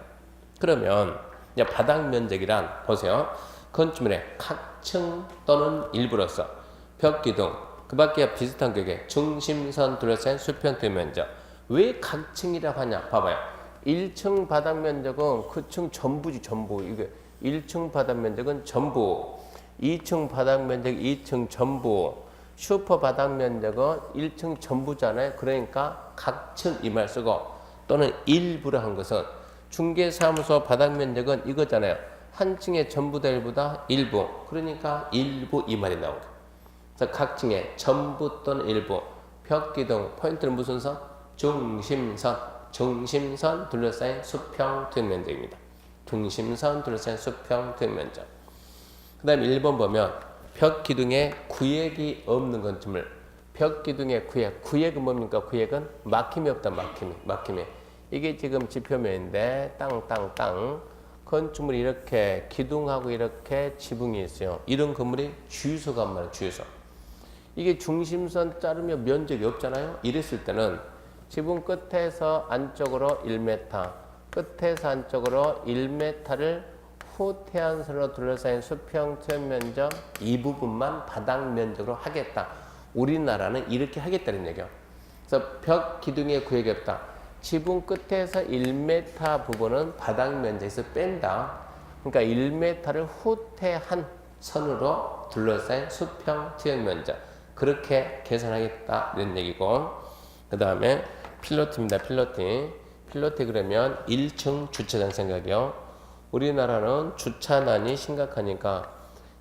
그러면 이제 바닥 면적이란 보세요. 건축물의 각층 또는 일부로서 벽, 기둥, 그 밖에 비슷한 격의 중심선 둘러싼 수평 트임 면적. 왜 각층이라고 하냐? 봐봐요. 1층 바닥 면적은 그 층 전부지 전부. 이게 1층 바닥 면적은 전부. 2층 바닥 면적 2층 전부. 슈퍼 바닥 면적은 1층 전부잖아요. 그러니까 각층 이 말 쓰고 또는 일부로 한 것은 중개사무소 바닥 면적은 이거잖아요. 한 층의 전부 다 일부다 일부. 그러니까 일부 이 말이 나오고. 그래서 각층의 전부 또는 일부. 벽, 기둥 포인트는 무슨 선? 중심선 둘러싸인 수평 트임 면적입니다. 중심선 둘러싸인 수평 트임 면적. 그 다음에 1번 보면 벽 기둥에 구획이 없는 건축물. 벽 기둥에 구획은 뭡니까? 구획은 막힘이 없다. 막힘이. 이게 지금 지표면인데 땅 건축물이 이렇게 기둥하고 이렇게 지붕이 있어요. 이런 건물이 주유소가 말이에요. 주유소. 이게 중심선 자르면 면적이 없잖아요. 이랬을 때는 지붕 끝에서 안쪽으로 1m, 끝에서 안쪽으로 1m를 후퇴한선으로 둘러싸인 수평 투입 면적 이 부분만 바닥 면적으로 하겠다. 우리나라는 이렇게 하겠다는 얘기예요. 그래서 벽 기둥의 구획이 없다. 지붕 끝에서 1m 부분은 바닥 면적에서 뺀다. 그러니까 1m를 후퇴한 선으로 둘러싸인 수평 투입 면적. 그렇게 계산하겠다. 이런 얘기고. 그 다음에 필로티입니다. 필로티 그러면 1층 주차장 생각이요. 우리나라는 주차난이 심각하니까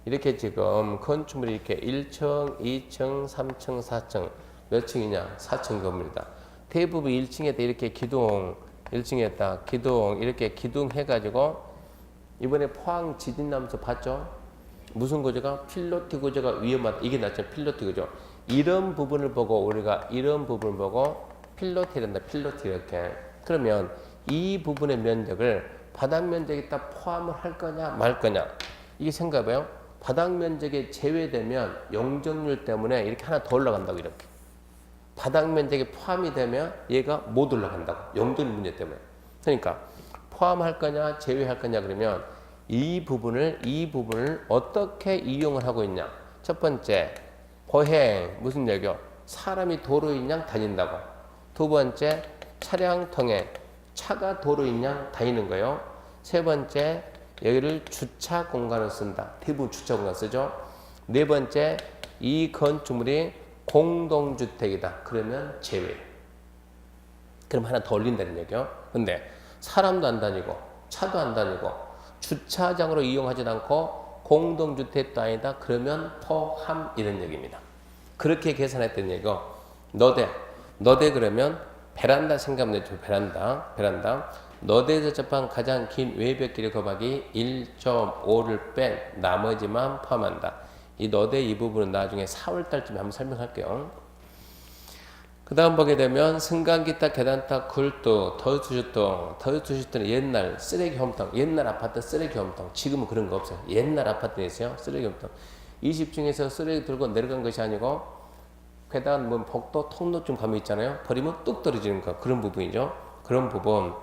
이렇게 지금 건축물이 이렇게 1층, 2층, 3층, 4층 몇 층이냐? 4층 건물이다. 대부분 1층에다 이렇게 기둥, 1층에다 기둥 이렇게 기둥 해가지고 이번에 포항 지진 나면서 봤죠? 무슨 구조가? 필로티 구조가 위험하다. 이게 낫죠. 필로티 구조. 이런 부분을 보고 우리가 이런 부분을 보고 필로티란다. 필로티 이렇게. 그러면 이 부분의 면적을 바닥 면적에다 포함을 할 거냐 말 거냐. 이게 생각해봐요. 바닥 면적에 제외되면 용적률 때문에 이렇게 하나 더 올라간다고 이렇게. 바닥 면적에 포함이 되면 얘가 못 올라간다고. 용적률 문제 때문에. 그러니까 포함할 거냐 제외할 거냐 그러면 이 부분을 어떻게 이용을 하고 있냐. 첫 번째 보행 무슨 얘기요? 사람이 도로인 양 다닌다고. 두 번째 차량 통행 차가 도로인 양 다니는 거예요. 세 번째 여기를 주차 공간을 쓴다. 대부분 주차 공간 쓰죠. 네 번째 이 건축물이 공동주택이다. 그러면 제외. 그럼 하나 더 올린다는 얘기요. 근데 사람도 안 다니고 차도 안 다니고 주차장으로 이용하지도 않고 공동주택도 아니다. 그러면 포함 이런 얘기입니다. 그렇게 계산했던 얘기고 너대 그러면 베란다 생각하면 되죠. 베란다. 너대에서 접한 가장 긴 외벽 길이 곱하기 1.5를 뺀 나머지만 포함한다. 이 너대 이 부분은 나중에 4월달쯤에 한번 설명할게요. 그 다음 보게 되면 승강기탑, 계단탑, 굴뚝, 더유투시통은 옛날 쓰레기 홈통, 옛날 아파트 쓰레기 홈통. 지금은 그런 거 없어요. 옛날 아파트에 있어요. 쓰레기 홈통. 20층에서 쓰레기 들고 내려간 것이 아니고 계단, 뭐 복도, 통로쯤 가면 있잖아요. 버리면 뚝 떨어지는 거. 그런 부분이죠. 그런 부분.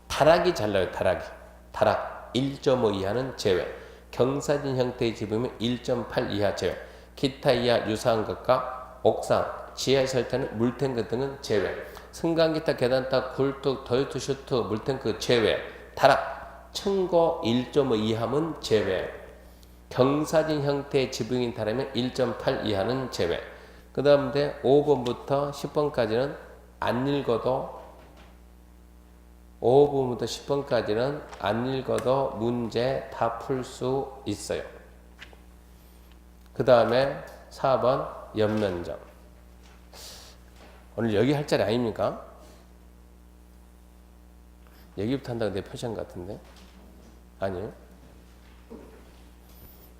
다락이 잘 나요. 다락 1.5 이하는 제외. 경사진 형태의 집이면 1.8 이하 제외. 기타 이하 유사한 것과 옥상, 지하에 설 때는 물탱크 등은 제외. 승강기탑, 계단탑, 굴뚝, 더유투, 슈트, 물탱크 제외. 다락, 층고 1.5 이하면 제외. 경사진 형태의 지붕인 다라면 1.8 이하는 제외. 그 다음에 5번부터 10번까지는 안 읽어도 5번부터 10번까지는 안 읽어도 문제 다 풀 수 있어요. 그 다음에 4번 연면적. 오늘 여기 할 자리 아닙니까? 여기부터 한다고 내 표시한 것 같은데? 아니에요?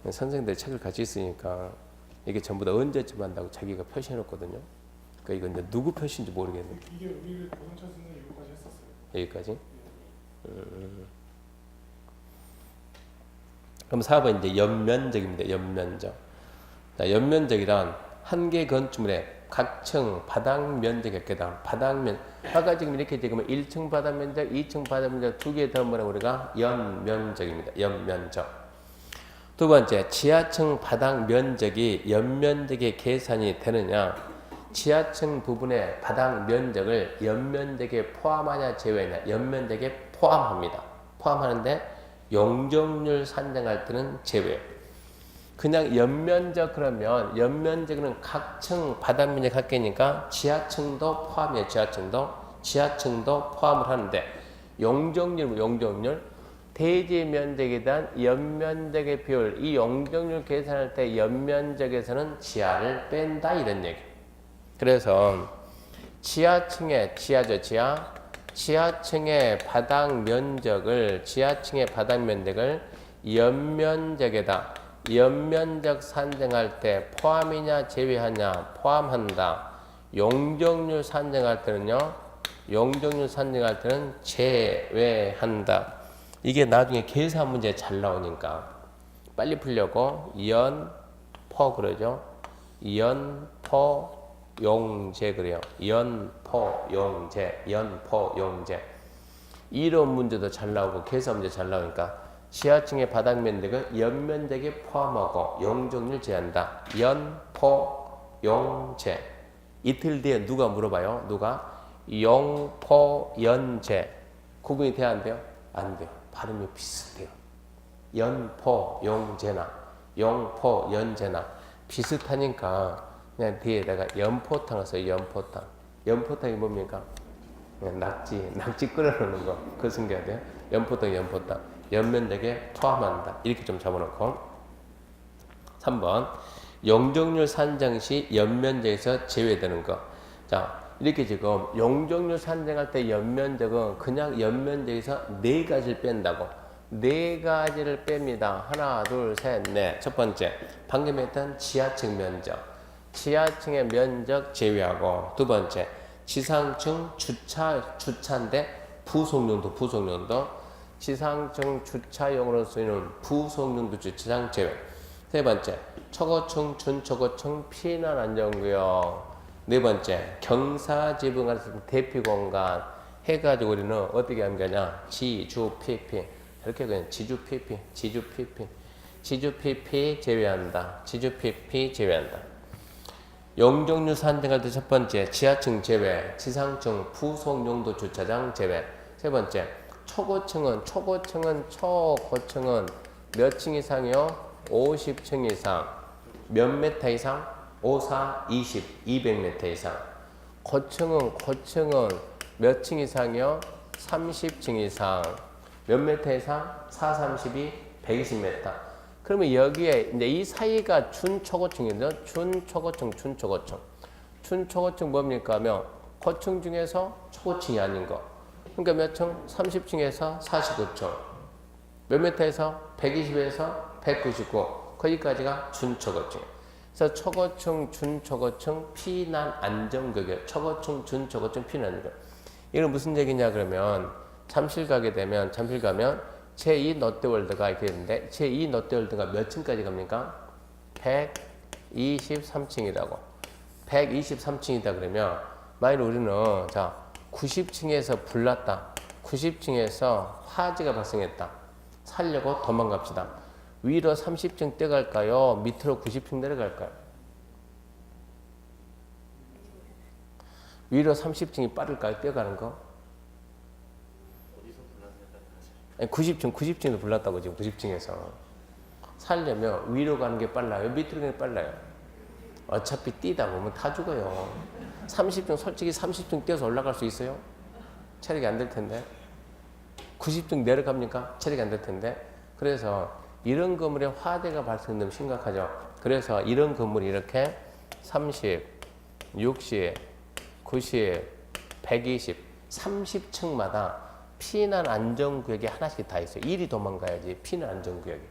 선생님들 책을 같이 있으니까 이게 전부 다 언제쯤 한다고 자기가 표시해 놓거든요. 그러니까 이건 이제 누구 표시인지 모르겠는데. 이게 우리 고등철 선생님 여기까지 했었어요. 여기까지? 그럼 4번 이제 연면적입니다. 연면적. 자, 연면적이란 한 개 건축물의 각층 바닥 면적의 계단, 바닥면. 아까 지금 이렇게 지금 1층 바닥 면적, 2층 바닥 면적 두 개 더한 거는 우리가 연면적입니다. 연면적. 두 번째, 지하층 바닥 면적이 연면적에 계산이 되느냐? 지하층 부분의 바닥 면적을 연면적에 포함하냐 제외하냐? 연면적에 포함합니다. 포함하는데 용적률 산정할 때는 제외. 그냥 연면적 그러면 연면적은 각층 바닥 면적 할 거니까 지하층도 포함이에요. 지하층도 포함을 하는데 용적률 대지 면적에 대한 연면적의 비율, 이 용적률 계산할 때 연면적에서는 지하를 뺀다 이런 얘기. 그래서 지하층의 바닥 면적을 연면적에다 연면적 산정할 때 포함이냐 제외하냐? 포함한다. 용적률 산정할 때는 제외한다. 이게 나중에 계산 문제 잘 나오니까 빨리 풀려고 연포 그러죠. 연포용제 그래요. 연포용제. 이런 문제도 잘 나오고 계산 문제 잘 나오니까 지하층의 바닥 면적을 연면적에 포함하고 용적률 제한다. 연포용제. 이틀 뒤에 누가 물어봐요? 용포연제. 구분이 돼야 안 돼요? 안 돼요. 발음이 비슷해요. 연포용제나 용포연제나 비슷하니까 그냥 뒤에다가 연포탕을 써요. 연포탕이 뭡니까? 그냥 낙지 끓여놓는 거. 그거 생겨야 돼요. 연포탕. 연면적에 포함한다. 이렇게 좀 잡아놓고 3번 용적률 산정 시 연면적에서 제외되는 거. 자, 이렇게 지금 용적률 산정할 때 연면적은 그냥 연면적에서 4가지를 뺀다고. 4가지를 뺍니다. 하나, 둘, 셋, 넷. 첫 번째, 방금 했던 지하층 면적. 지하층의 면적 제외하고. 두 번째, 지상층 주차인데 부속용도. 지상층 주차용으로 쓰이는 부속용도 주차장 제외. 세 번째, 초고층, 준초고층 피난 안전구역. 네 번째, 경사지붕 안에서 대피 공간. 해가지고 우리는 어떻게 하는 거냐? 지주 PP 이렇게 그냥 지주 PP, 지주 PP, 지주 PP 제외한다. 지주 PP 제외한다. 용적류 산정할 때 첫 번째 지하층 제외, 지상층 부속 용도 주차장 제외. 세 번째 초고층은 초고층은 몇 층 이상이요? 50층 이상. 몇 메타 이상? 5, 4, 20, 200m 이상. 고층은 몇 층 이상이요? 30층 이상. 몇 메타 이상? 4, 32, 120m. 그러면 여기에 이제 이 사이가 준초고층이죠. 준초고층. 준초고층 뭡니까 하면 고층 중에서 초고층이 아닌 거. 그러니까 몇 층? 30층에서 49층. 몇 메타에서? 120에서 199. 거기까지가 준초고층. 그래서 초고층, 준초고층, 피난 안전구역. 초고층, 준초고층, 피난 안전. 이건 무슨 얘기냐 그러면 잠실 가면 제2 롯데월드가 이렇게 있는데 제2 롯데월드가 몇 층까지 갑니까? 123층이라고. 123층이다 그러면 만일 우리는 자 90층에서 불났다. 90층에서 화재가 발생했다. 살려고 도망갑시다. 위로 30층 뛰어갈까요? 밑으로 90층 내려갈까요? 위로 30층이 빠를까요? 뛰어가는 거? 90층도 불났다고 지금 90층에서. 살려면 위로 가는 게 빨라요? 밑으로 가는 게 빨라요? 어차피 뛰다 보면 다 죽어요. 30층 솔직히 30층 뛰어서 올라갈 수 있어요? 체력이 안 될 텐데. 90층 내려갑니까? 체력이 안 될 텐데. 그래서 이런 건물에 화재가 발생되면 심각하죠. 그래서 이런 건물이 이렇게 30, 60, 90, 120, 30층마다 피난 안전구역이 하나씩 다 있어요. 이리 도망가야지 피난 안전구역이.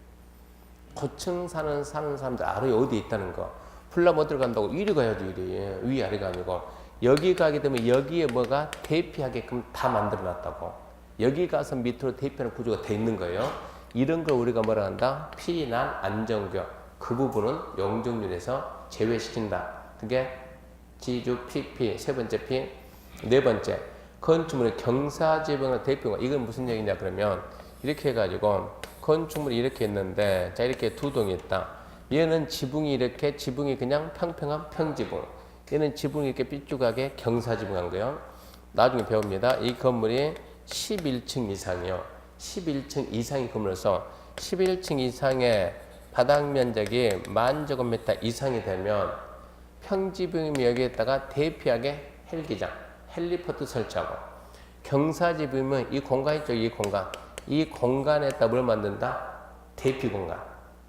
고층 사는 사람들 알아요. 어디에 있다는 거. 풀라 못 들어간다고 이리 가야지 이리. 위아래가 아니고. 여기 가게 되면 여기에 뭐가 대피하게끔 다 만들어놨다고. 여기 가서 밑으로 대피하는 구조가 돼 있는 거예요. 이런 걸 우리가 뭐라 한다? 피난 안전구역. 그 부분은 용적률에서 제외시킨다. 그게 지주 PP 세 번째 P. 네 번째 건축물의 경사지붕의 대표가. 이건 무슨 얘기냐 그러면 이렇게 해가지고 건축물이 이렇게 있는데 자 이렇게 두 동이 있다. 얘는 지붕이 이렇게 지붕이 그냥 평평한 평지붕. 얘는 지붕이 이렇게 삐죽하게 경사지붕한 거예요. 나중에 배웁니다. 이 건물이 11층 이상이요. 11층 이상의 건물에서 11층 이상의 바닥 면적이 10,000제곱미터 이상이 되면 평지붕이 여기에다가 대피하게 헬기장, 헬리포트 설치하고 경사지붕은 이 공간 있죠. 이 공간에다 뭘 만든다? 대피 공간.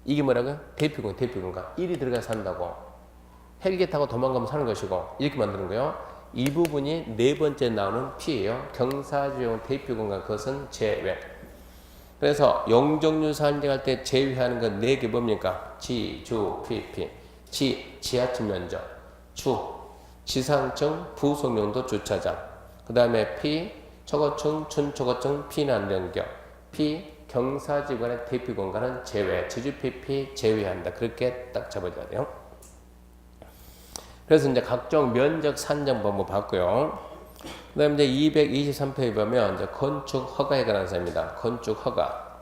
이게 뭐라고요? 대피 공간. 일이 들어가서 산다고. 헬기 타고 도망가면 사는 것이고 이렇게 만드는 거예요. 이 부분이 네 번째 나오는 P예요. 경사지붕 대피 공간. 그것은 제외. 그래서 용적률 산정할 때 제외하는 건 네 개 뭡니까? 지, 주, PP. 지하층 면적. 주, 지상층, 부속용도 주차장. 그 다음에 P, 초고층, 준초고층, 피난 연격. P, 경사지구간의 대피 공간은 제외. 지주 PP 제외한다. 그렇게 딱 잡아줘야 돼요. 그래서 이제 각종 면적 산정 방법 봤고요. 그 다음에 이제 223페이지 보면 이제 건축 허가에 관한 사입니다. 건축 허가.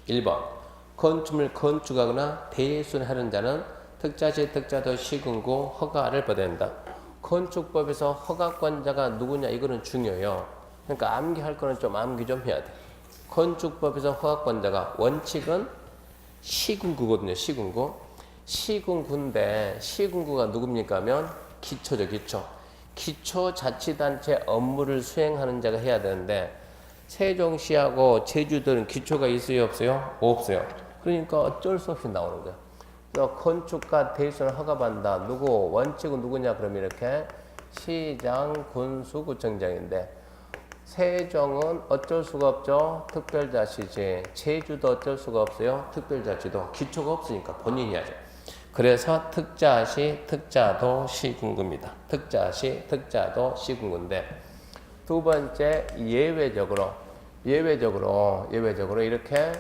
1번. 건축물 건축하거나 대수하는 자는 특자시 특자도 시군구 허가를 받아야 된다. 건축법에서 허가권자가 누구냐 이거는 중요해요. 그러니까 암기할 거는 좀 암기 좀 해야 돼. 건축법에서 허가권자가 원칙은 시군구거든요. 시군구. 시군구인데 시군구가 누굽니까 하면 기초죠. 기초자치단체 업무를 수행하는 자가 해야 되는데 세종시하고 제주도는 기초가 있어요? 없어요? 없어요. 그러니까 어쩔 수 없이 나오는 거야. 건축가 대수를 허가받는다. 누구? 원칙은 누구냐? 그러면 이렇게 시장, 군수, 구청장인데 세종은 어쩔 수가 없죠. 특별자치지. 제주도 어쩔 수가 없어요. 특별자치도. 기초가 없으니까 본인이 하죠. 그래서 특자시, 특자도, 시군구입니다. 특자시, 특자도, 시군구인데 두 번째 예외적으로 이렇게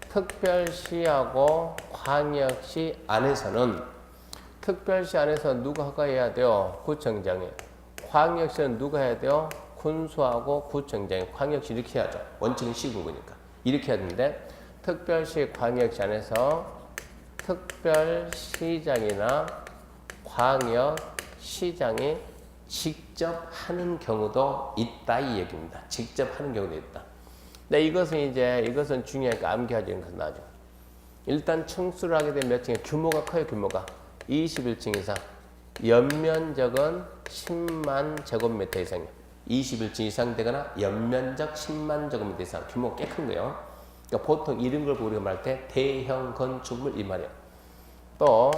특별시하고 광역시 안에서는 특별시 안에서 누가 허가해야 돼요? 구청장이. 광역시는 누가 해야 돼요? 군수하고 구청장이 광역시 이렇게 해야죠. 원칙은 시군구니까. 이렇게 해야 되는데 특별시 광역시 안에서 특별시장이나 광역시장이 직접 하는 경우도 있다 이 얘기입니다. 직접 하는 경우도 있다. 근데 이것은 중요하니까 암기하지는 것은 나죠. 일단 층수를 하게 되면 몇 층에 규모가 커요. 규모가 21층 이상. 연면적은 10만 제곱미터 이상이에요. 21층 이상 되거나 연면적 10만 제곱미터 이상. 규모가 꽤 큰 거예요. 그러니까 보통 이런 걸 우리가 말할 때 대형 건축물 이 말이에요. 또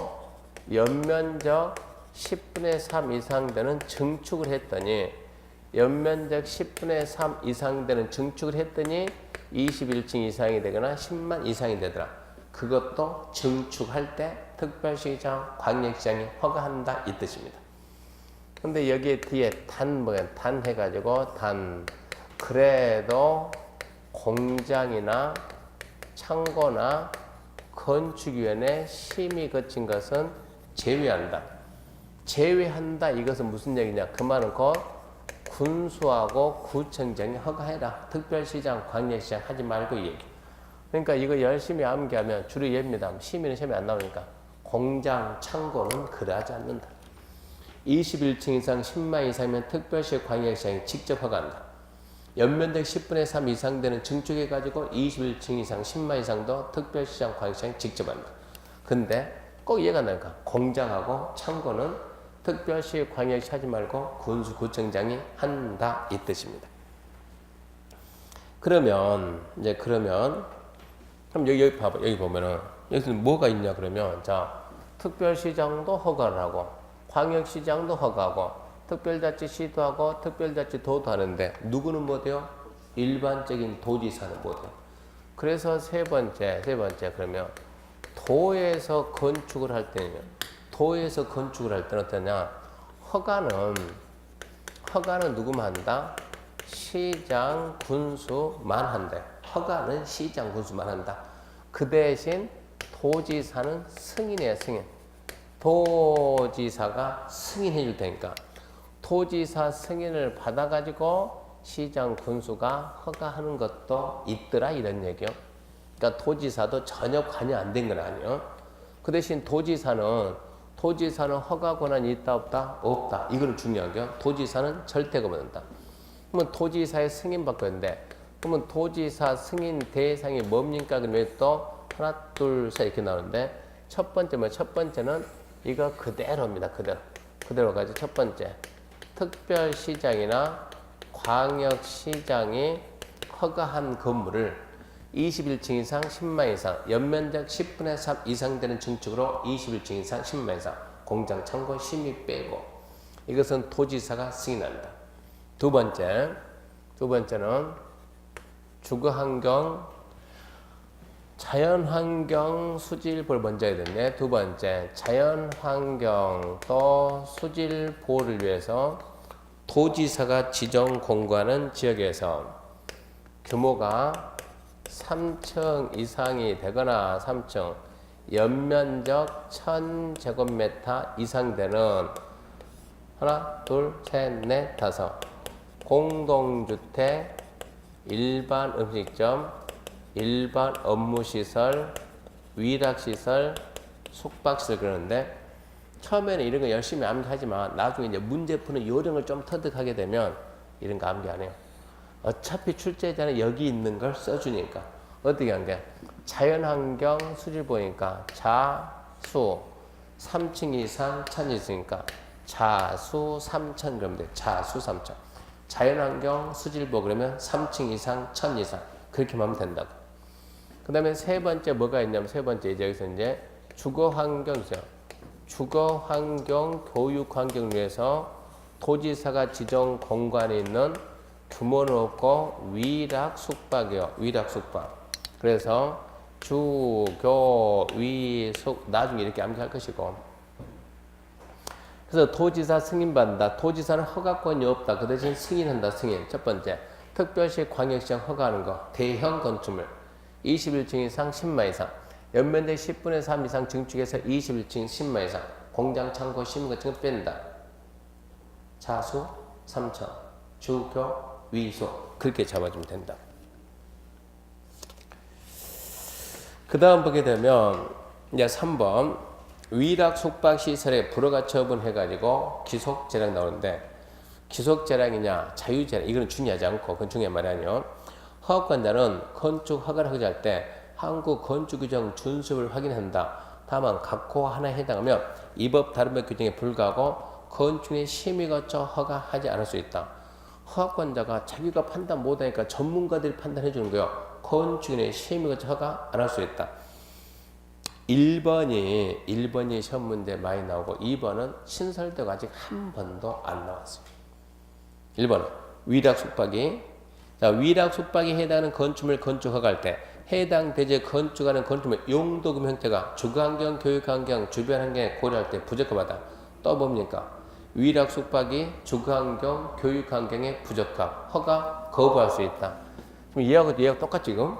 연면적 10분의 3 이상 되는 증축을 했더니 연면적 10분의 3 이상 되는 증축을 했더니 21층 이상이 되거나 10만 이상이 되더라. 그것도 증축할 때 특별시장, 광역시장이 허가한다 이 뜻입니다. 근데 여기에 뒤에 단 해가지고 그래도 공장이나 창고나 건축위원회 심의 거친 것은 제외한다. 제외한다 이것은 무슨 얘기냐? 그 말은 곧 군수하고 구청장이 허가해라. 특별시장, 광역시장 하지 말고 이 얘기. 그러니까 이거 열심히 암기하면 주로 얘입니다. 심의는 시험에 안 나오니까. 공장, 창고는 그러하지 않는다. 21층 이상 10만 이상이면 특별시, 광역시장이 직접 허가한다. 연면적 10분의 3 이상 되는 증축해가지고 21층 이상 10만 이상도 특별시장, 광역시장이 직접 한다. 근데 꼭 이해가 안 나니까 공장하고 창고는 특별시, 광역시 하지 말고 군수, 구청장이 한다 이 뜻입니다. 그럼 여기 봐봐. 여기 보면은 여기서 뭐가 있냐 그러면 자 특별시장도 허가를 하고 광역시장도 허가하고 특별자치시도 하고 특별자치도도 하는데 누구는 못해요? 일반적인 도지사는 못해요. 그래서 세 번째 그러면 도에서 건축을 할 때는 어떠냐? 허가는 누구만 한다? 시장, 군수만 한대. 허가는 시장, 군수만 한다. 그 대신 도지사는 승인이에요, 승인. 도지사가 승인해 줄 테니까 도지사 승인을 받아가지고 시장, 군수가 허가하는 것도 있더라 이런 얘기요. 그러니까 도지사도 전혀 관여 안 된 건 아니에요. 그 대신 도지사는 허가 권한이 있다 없다? 없다. 이거는 중요한 게요. 도지사는 절대 거부한다. 그러면 도지사의 승인 받고 있는데 그러면 도지사 승인 대상이 뭡니까? 그러면 또 하나 둘 셋 이렇게 나오는데 첫 번째는 이거 그대로입니다. 그대로 가지고 첫 번째 특별시장이나 광역시장이 허가한 건물을 21층 이상 10만 이상 연면적 10분의 3 이상 되는 증축으로 21층 이상 10만 이상 공장, 창고, 심의 빼고 이것은 도지사가 승인한다. 두 번째는 주거환경, 자연환경 수질보를 먼저 해야 되네. 두 번째, 자연환경 또 수질보호를 위해서 도지사가 지정 공고하는 지역에서 규모가 3층 이상이 되거나 3층 연면적 1000제곱미터 이상 되는 하나, 둘, 셋, 넷, 다섯 공동주택, 일반 음식점, 일반 업무시설, 위락시설, 숙박시설 그러는데 처음에는 이런 거 열심히 암기하지만 나중에 이제 문제 푸는 요령을 좀 터득하게 되면 이런 거 암기 안 해요. 어차피 출제자는 여기 있는 걸 써주니까 어떻게 한 게 자연환경 수질 보니까 자수 3층 이상 1000 있으니까 자수 3000 그러면 돼. 자수 3000 자연환경 수질보 그러면 3층 이상 1000 이상 그렇게 하면 된다고. 그 다음에 세 번째 뭐가 있냐면 세 번째 이제 여기서 이제 주거환경이죠. 주거환경 교육환경을 위해서 도지사가 지정 공간에 있는 규모는 없고 위락 숙박이요. 위락 숙박. 그래서 주, 교, 위, 숙 나중에 이렇게 암기할 것이고. 그래서 도지사 승인받는다. 도지사는 허가권이 없다. 그 대신 승인한다. 승인. 첫 번째. 특별시 광역시장 허가하는 거. 대형 건축물. 21층 이상 10만 이상. 연면적 10분의 3 이상 증축해서 21층 10만 이상. 공장, 창고, 심의 같은 거 뺀다. 자수 3천. 주교, 위소 그렇게 잡아주면 된다. 그 다음 보게 되면 이제 3번 위락 숙박 시설에 불허가 처분해가지고 기속재량 나오는데 기속재량이냐 자유재량 이거는 중요하지 않고 그건 중요한 말이 아니요. 허가권자는 건축 허가를 허가할 때 한국 건축규정 준수를 확인한다. 다만 각호 하나에 해당하면 이 법 다른 법 규정에 불과하고 건축의 심의 거쳐 허가하지 않을 수 있다. 허가권자가 자기가 판단 못하니까 전문가들이 판단해 주는 거예요. 건축인의 심의 거쳐 허가 안 할 수 있다. 1번이 시험 문제 많이 나오고 2번은 신설되고 아직 한 번도 안 나왔어요. 1번은 위락 숙박이 위락 숙박에 해당하는 건축물 건축 허가할 때 해당 대지에 건축하는 건축물 용도금 형태가 주거환경, 교육환경, 주변 환경에 고려할 때 부적합하다. 또 뭡니까? 위락 숙박이 주거환경, 교육환경에 부적합, 허가 거부할 수 있다. 그럼 얘하고 똑같지 지금?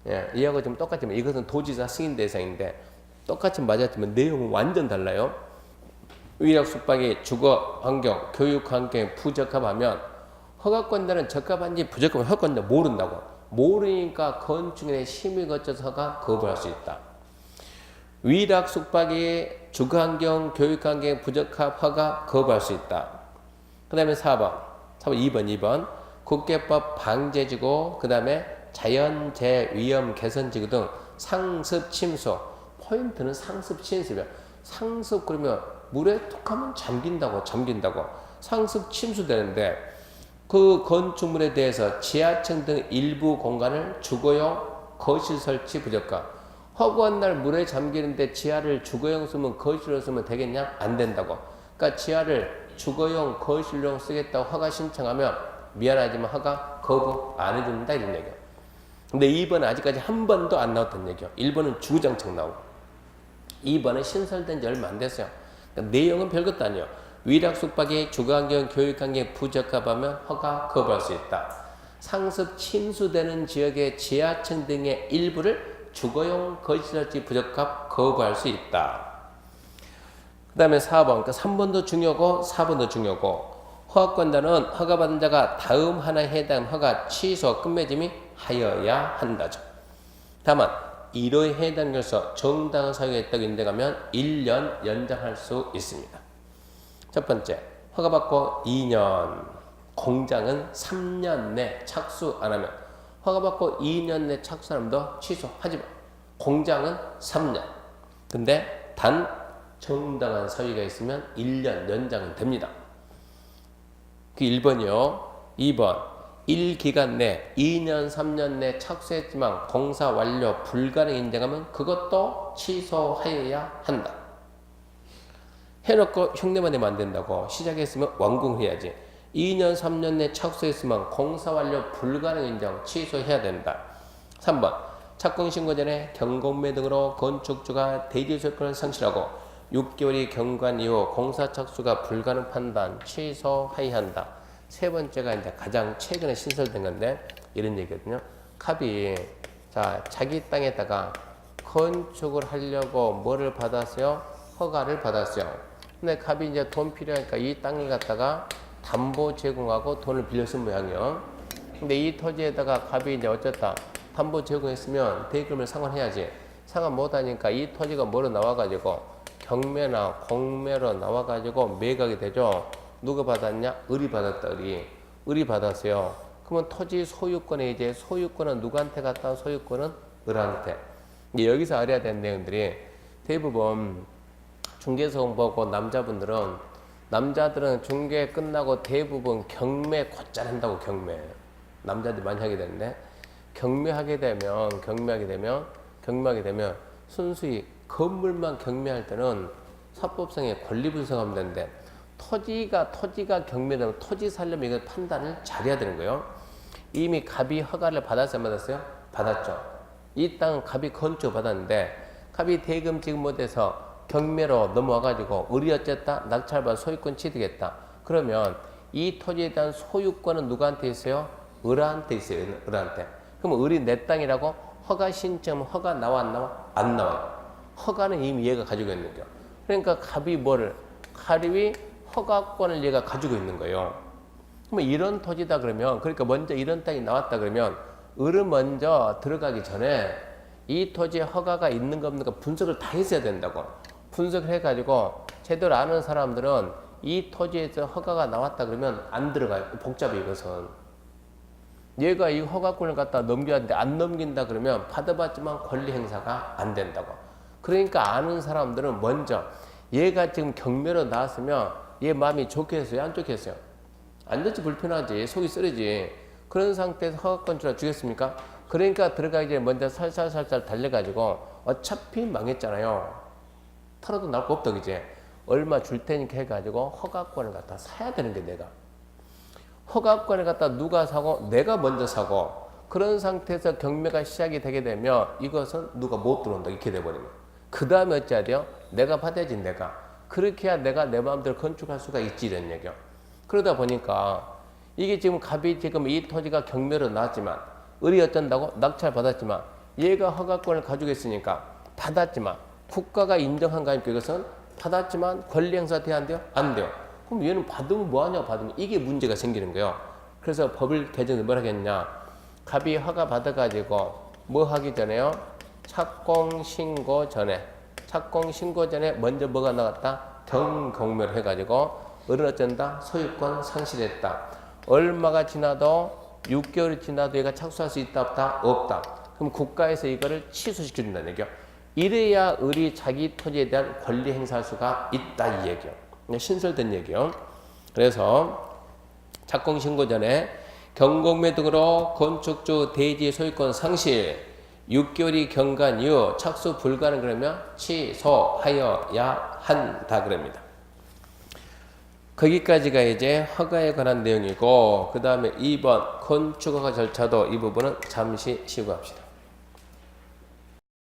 예, 얘하고 좀 똑같지만 이것은 도지사 승인 대상인데 똑같이 맞았지만 내용은 완전 달라요. 위락 숙박이 주거환경, 교육환경에 부적합하면 허가권자는 적합한지 부적합한지 허가권자 모른다고. 모르니까 건축인의 심의 거쳐서 허가 거부할 수 있다. 위락 숙박이 주거환경, 교육환경에 부적합 허가 거부할 수 있다. 그 다음에 4번, 2번 국계법 방제지구 그 다음에 자연재해 위험 개선지구 등 상습 침수 포인트는 상습 침수면 상습 그러면 물에 툭 하면 잠긴다고 상습 침수되는데 그 건축물에 대해서 지하층 등 일부 공간을 주거용 거실 설치 부적합. 허구한 날 물에 잠기는데 지하를 주거용 쓰면 거실로 쓰면 되겠냐? 안 된다고. 그러니까 지하를 주거용 거실용 쓰겠다고 허가 신청하면 미안하지만 허가 거부 안 해준다 이런 얘기야. 근데 2번은 아직까지 한 번도 안 나왔던 얘기야. 1번은 주구장창 나오고 2번은 신설된 지 얼마 안 됐어요. 그러니까 내용은 별것도 아니에요. 위락 숙박이 주거환경, 교육환경에 부적합하면 허가 거부할 수 있다. 상습 침수되는 지역의 지하층 등의 일부를 주거용 거실설치 부적합 거부할 수 있다. 그 다음에 4번, 그러니까 3번도 중요하고 4번도 중요하고 허가권자는 허가받은 자가 다음 하나에 해당 허가 취소 끝맺음이 하여야 한다죠. 다만 이로에 해당해서 정당한 사유가 있다고 인정하면 1년 연장할 수 있습니다. 첫 번째, 허가받고 2년, 공장은 3년 내 착수 안 하면 허가받고 2년 내 착수하면 더 취소하지 마. 공장은 3년. 근데 단 정당한 사유가 있으면 1년 연장은 됩니다. 그 1번이요. 2번, 1기간 내 2년, 3년 내 착수했지만 공사 완료 불가능 인정하면 그것도 취소하여야 한다. 해놓고 흉내만 내면 안 된다고. 시작했으면 완공해야지. 2년, 3년 내 착수했으면 공사 완료 불가능 인정 취소해야 된다. 3번 착공신고 전에 경공매 등으로 건축주가 대지 소유권을 상실하고 6개월이 경과한 이후 공사 착수가 불가능 판단 취소해야 한다. 세 번째가 이제 가장 최근에 신설된 건데 이런 얘기거든요. 갑이 자기 땅에다가 건축을 하려고 뭐를 받았어요? 허가를 받았어요. 근데 갑이 이제 돈 필요하니까 이 땅을 갖다가 담보 제공하고 돈을 빌렸은 모양이요. 근데 이 토지에다가 갑이 이제 어쨌다 담보 제공했으면 대금을 상환해야지. 상환 못하니까 이 토지가 뭐로 나와가지고 경매나 공매로 나와가지고 매각이 되죠. 누가 받았냐? 을이 받았다. 을이 받았어요. 그러면 토지 소유권에 이제 소유권은 누구한테 갔다? 소유권은 을한테. 이제 여기서 알아야 되는 내용들이 대부분 중개소송 보고 남자들은 중개 끝나고 대부분 경매 곧잘 한다고. 경매 남자들이 많이 하게 되는데 경매하게 되면 순수히 건물만 경매할 때는 사법상의 권리 분석하면 되는데 토지가 경매되면 토지 살려면 이걸 판단을 잘해야 되는 거예요. 이미 갑이 허가를 받았어요, 안 받았어요? 받았죠. 이 땅은 갑이 건축 받았는데 갑이 대금 지금 못해서 경매로 넘어와가지고 을이 어쨌다 낙찰받아 소유권 취득했다. 그러면 이 토지에 대한 소유권은 누구한테 있어요? 을한테 있어요. 을한테. 그럼 을이 내 땅이라고 허가 신청 허가 나와 안 나와? 안 나와요. 허가는 이미 얘가 가지고 있는 거예요. 그러니까 갑이 허가권을 얘가 가지고 있는 거예요. 그러면 이런 토지다 그러면, 그러니까 먼저 이런 땅이 나왔다 그러면 을은 먼저 들어가기 전에 이 토지에 허가가 있는 거 없는 거 분석을 다 했어야 된다고. 분석을 해가지고 제대로 아는 사람들은 이 토지에서 허가가 나왔다 그러면 안 들어가요. 복잡해 이것은. 얘가 이 허가권을 갖다 넘겨야 하는데 안 넘긴다 그러면 받아봤지만 권리 행사가 안 된다고. 그러니까 아는 사람들은 먼저 얘가 지금 경매로 나왔으면 얘 마음이 좋겠어요? 안 좋겠어요? 안 좋지, 불편하지, 속이 쓰리지. 그런 상태에서 허가권 주겠습니까? 그러니까 들어가기 전에 먼저 살살살살 달려가지고 어차피 망했잖아요. 털어도 나올 거 없다, 그지? 얼마 줄 테니까 해가지고 허가권을 갖다 사야 되는 게 내가. 허가권을 갖다 누가 사고? 내가 먼저 사고. 그런 상태에서 경매가 시작이 되게 되면 이것은 누가 못 들어온다, 이렇게 돼버리면. 그 다음에 어찌해야 돼요? 내가 받아야지, 내가. 그렇게 해야 내가 내 마음대로 건축할 수가 있지, 이런 얘기요. 그러다 보니까 이게 지금 갑이 지금 이 토지가 경매로 나왔지만 을이 어쩐다고? 낙찰 받았지만 얘가 허가권을 가지고 있으니까 받았지만 국가가 인정한 거 아닙니까? 이것은 받았지만 권리 행사 돼야 안 돼요? 안 돼요. 그럼 얘는 받으면 뭐하냐고 받으면 이게 문제가 생기는 거예요. 그래서 법을 개정해서 뭘 하겠냐? 갑이 허가 받아가지고 뭐 하기 전에요? 착공신고 전에. 착공신고 전에 먼저 뭐가 나갔다? 경공매를 해가지고 을은 어쩐다? 소유권 상실했다. 얼마가 지나도 6개월이 지나도 얘가 착수할 수 있다 없다? 없다. 그럼 국가에서 이거를 취소시켜준다는 얘기요. 이래야 을이 자기 토지에 대한 권리 행사할 수가 있다, 이 얘기요. 신설된 얘기요. 그래서 착공신고 전에 경공매 등으로 건축주 대지 소유권 상실 6개월이 경과한 이후 착수 불가능 그러면 취소하여야 한다 그럽니다. 거기까지가 이제 허가에 관한 내용이고, 그 다음에 2번 건축허가 절차도 이 부분은 잠시 쉬고 합시다.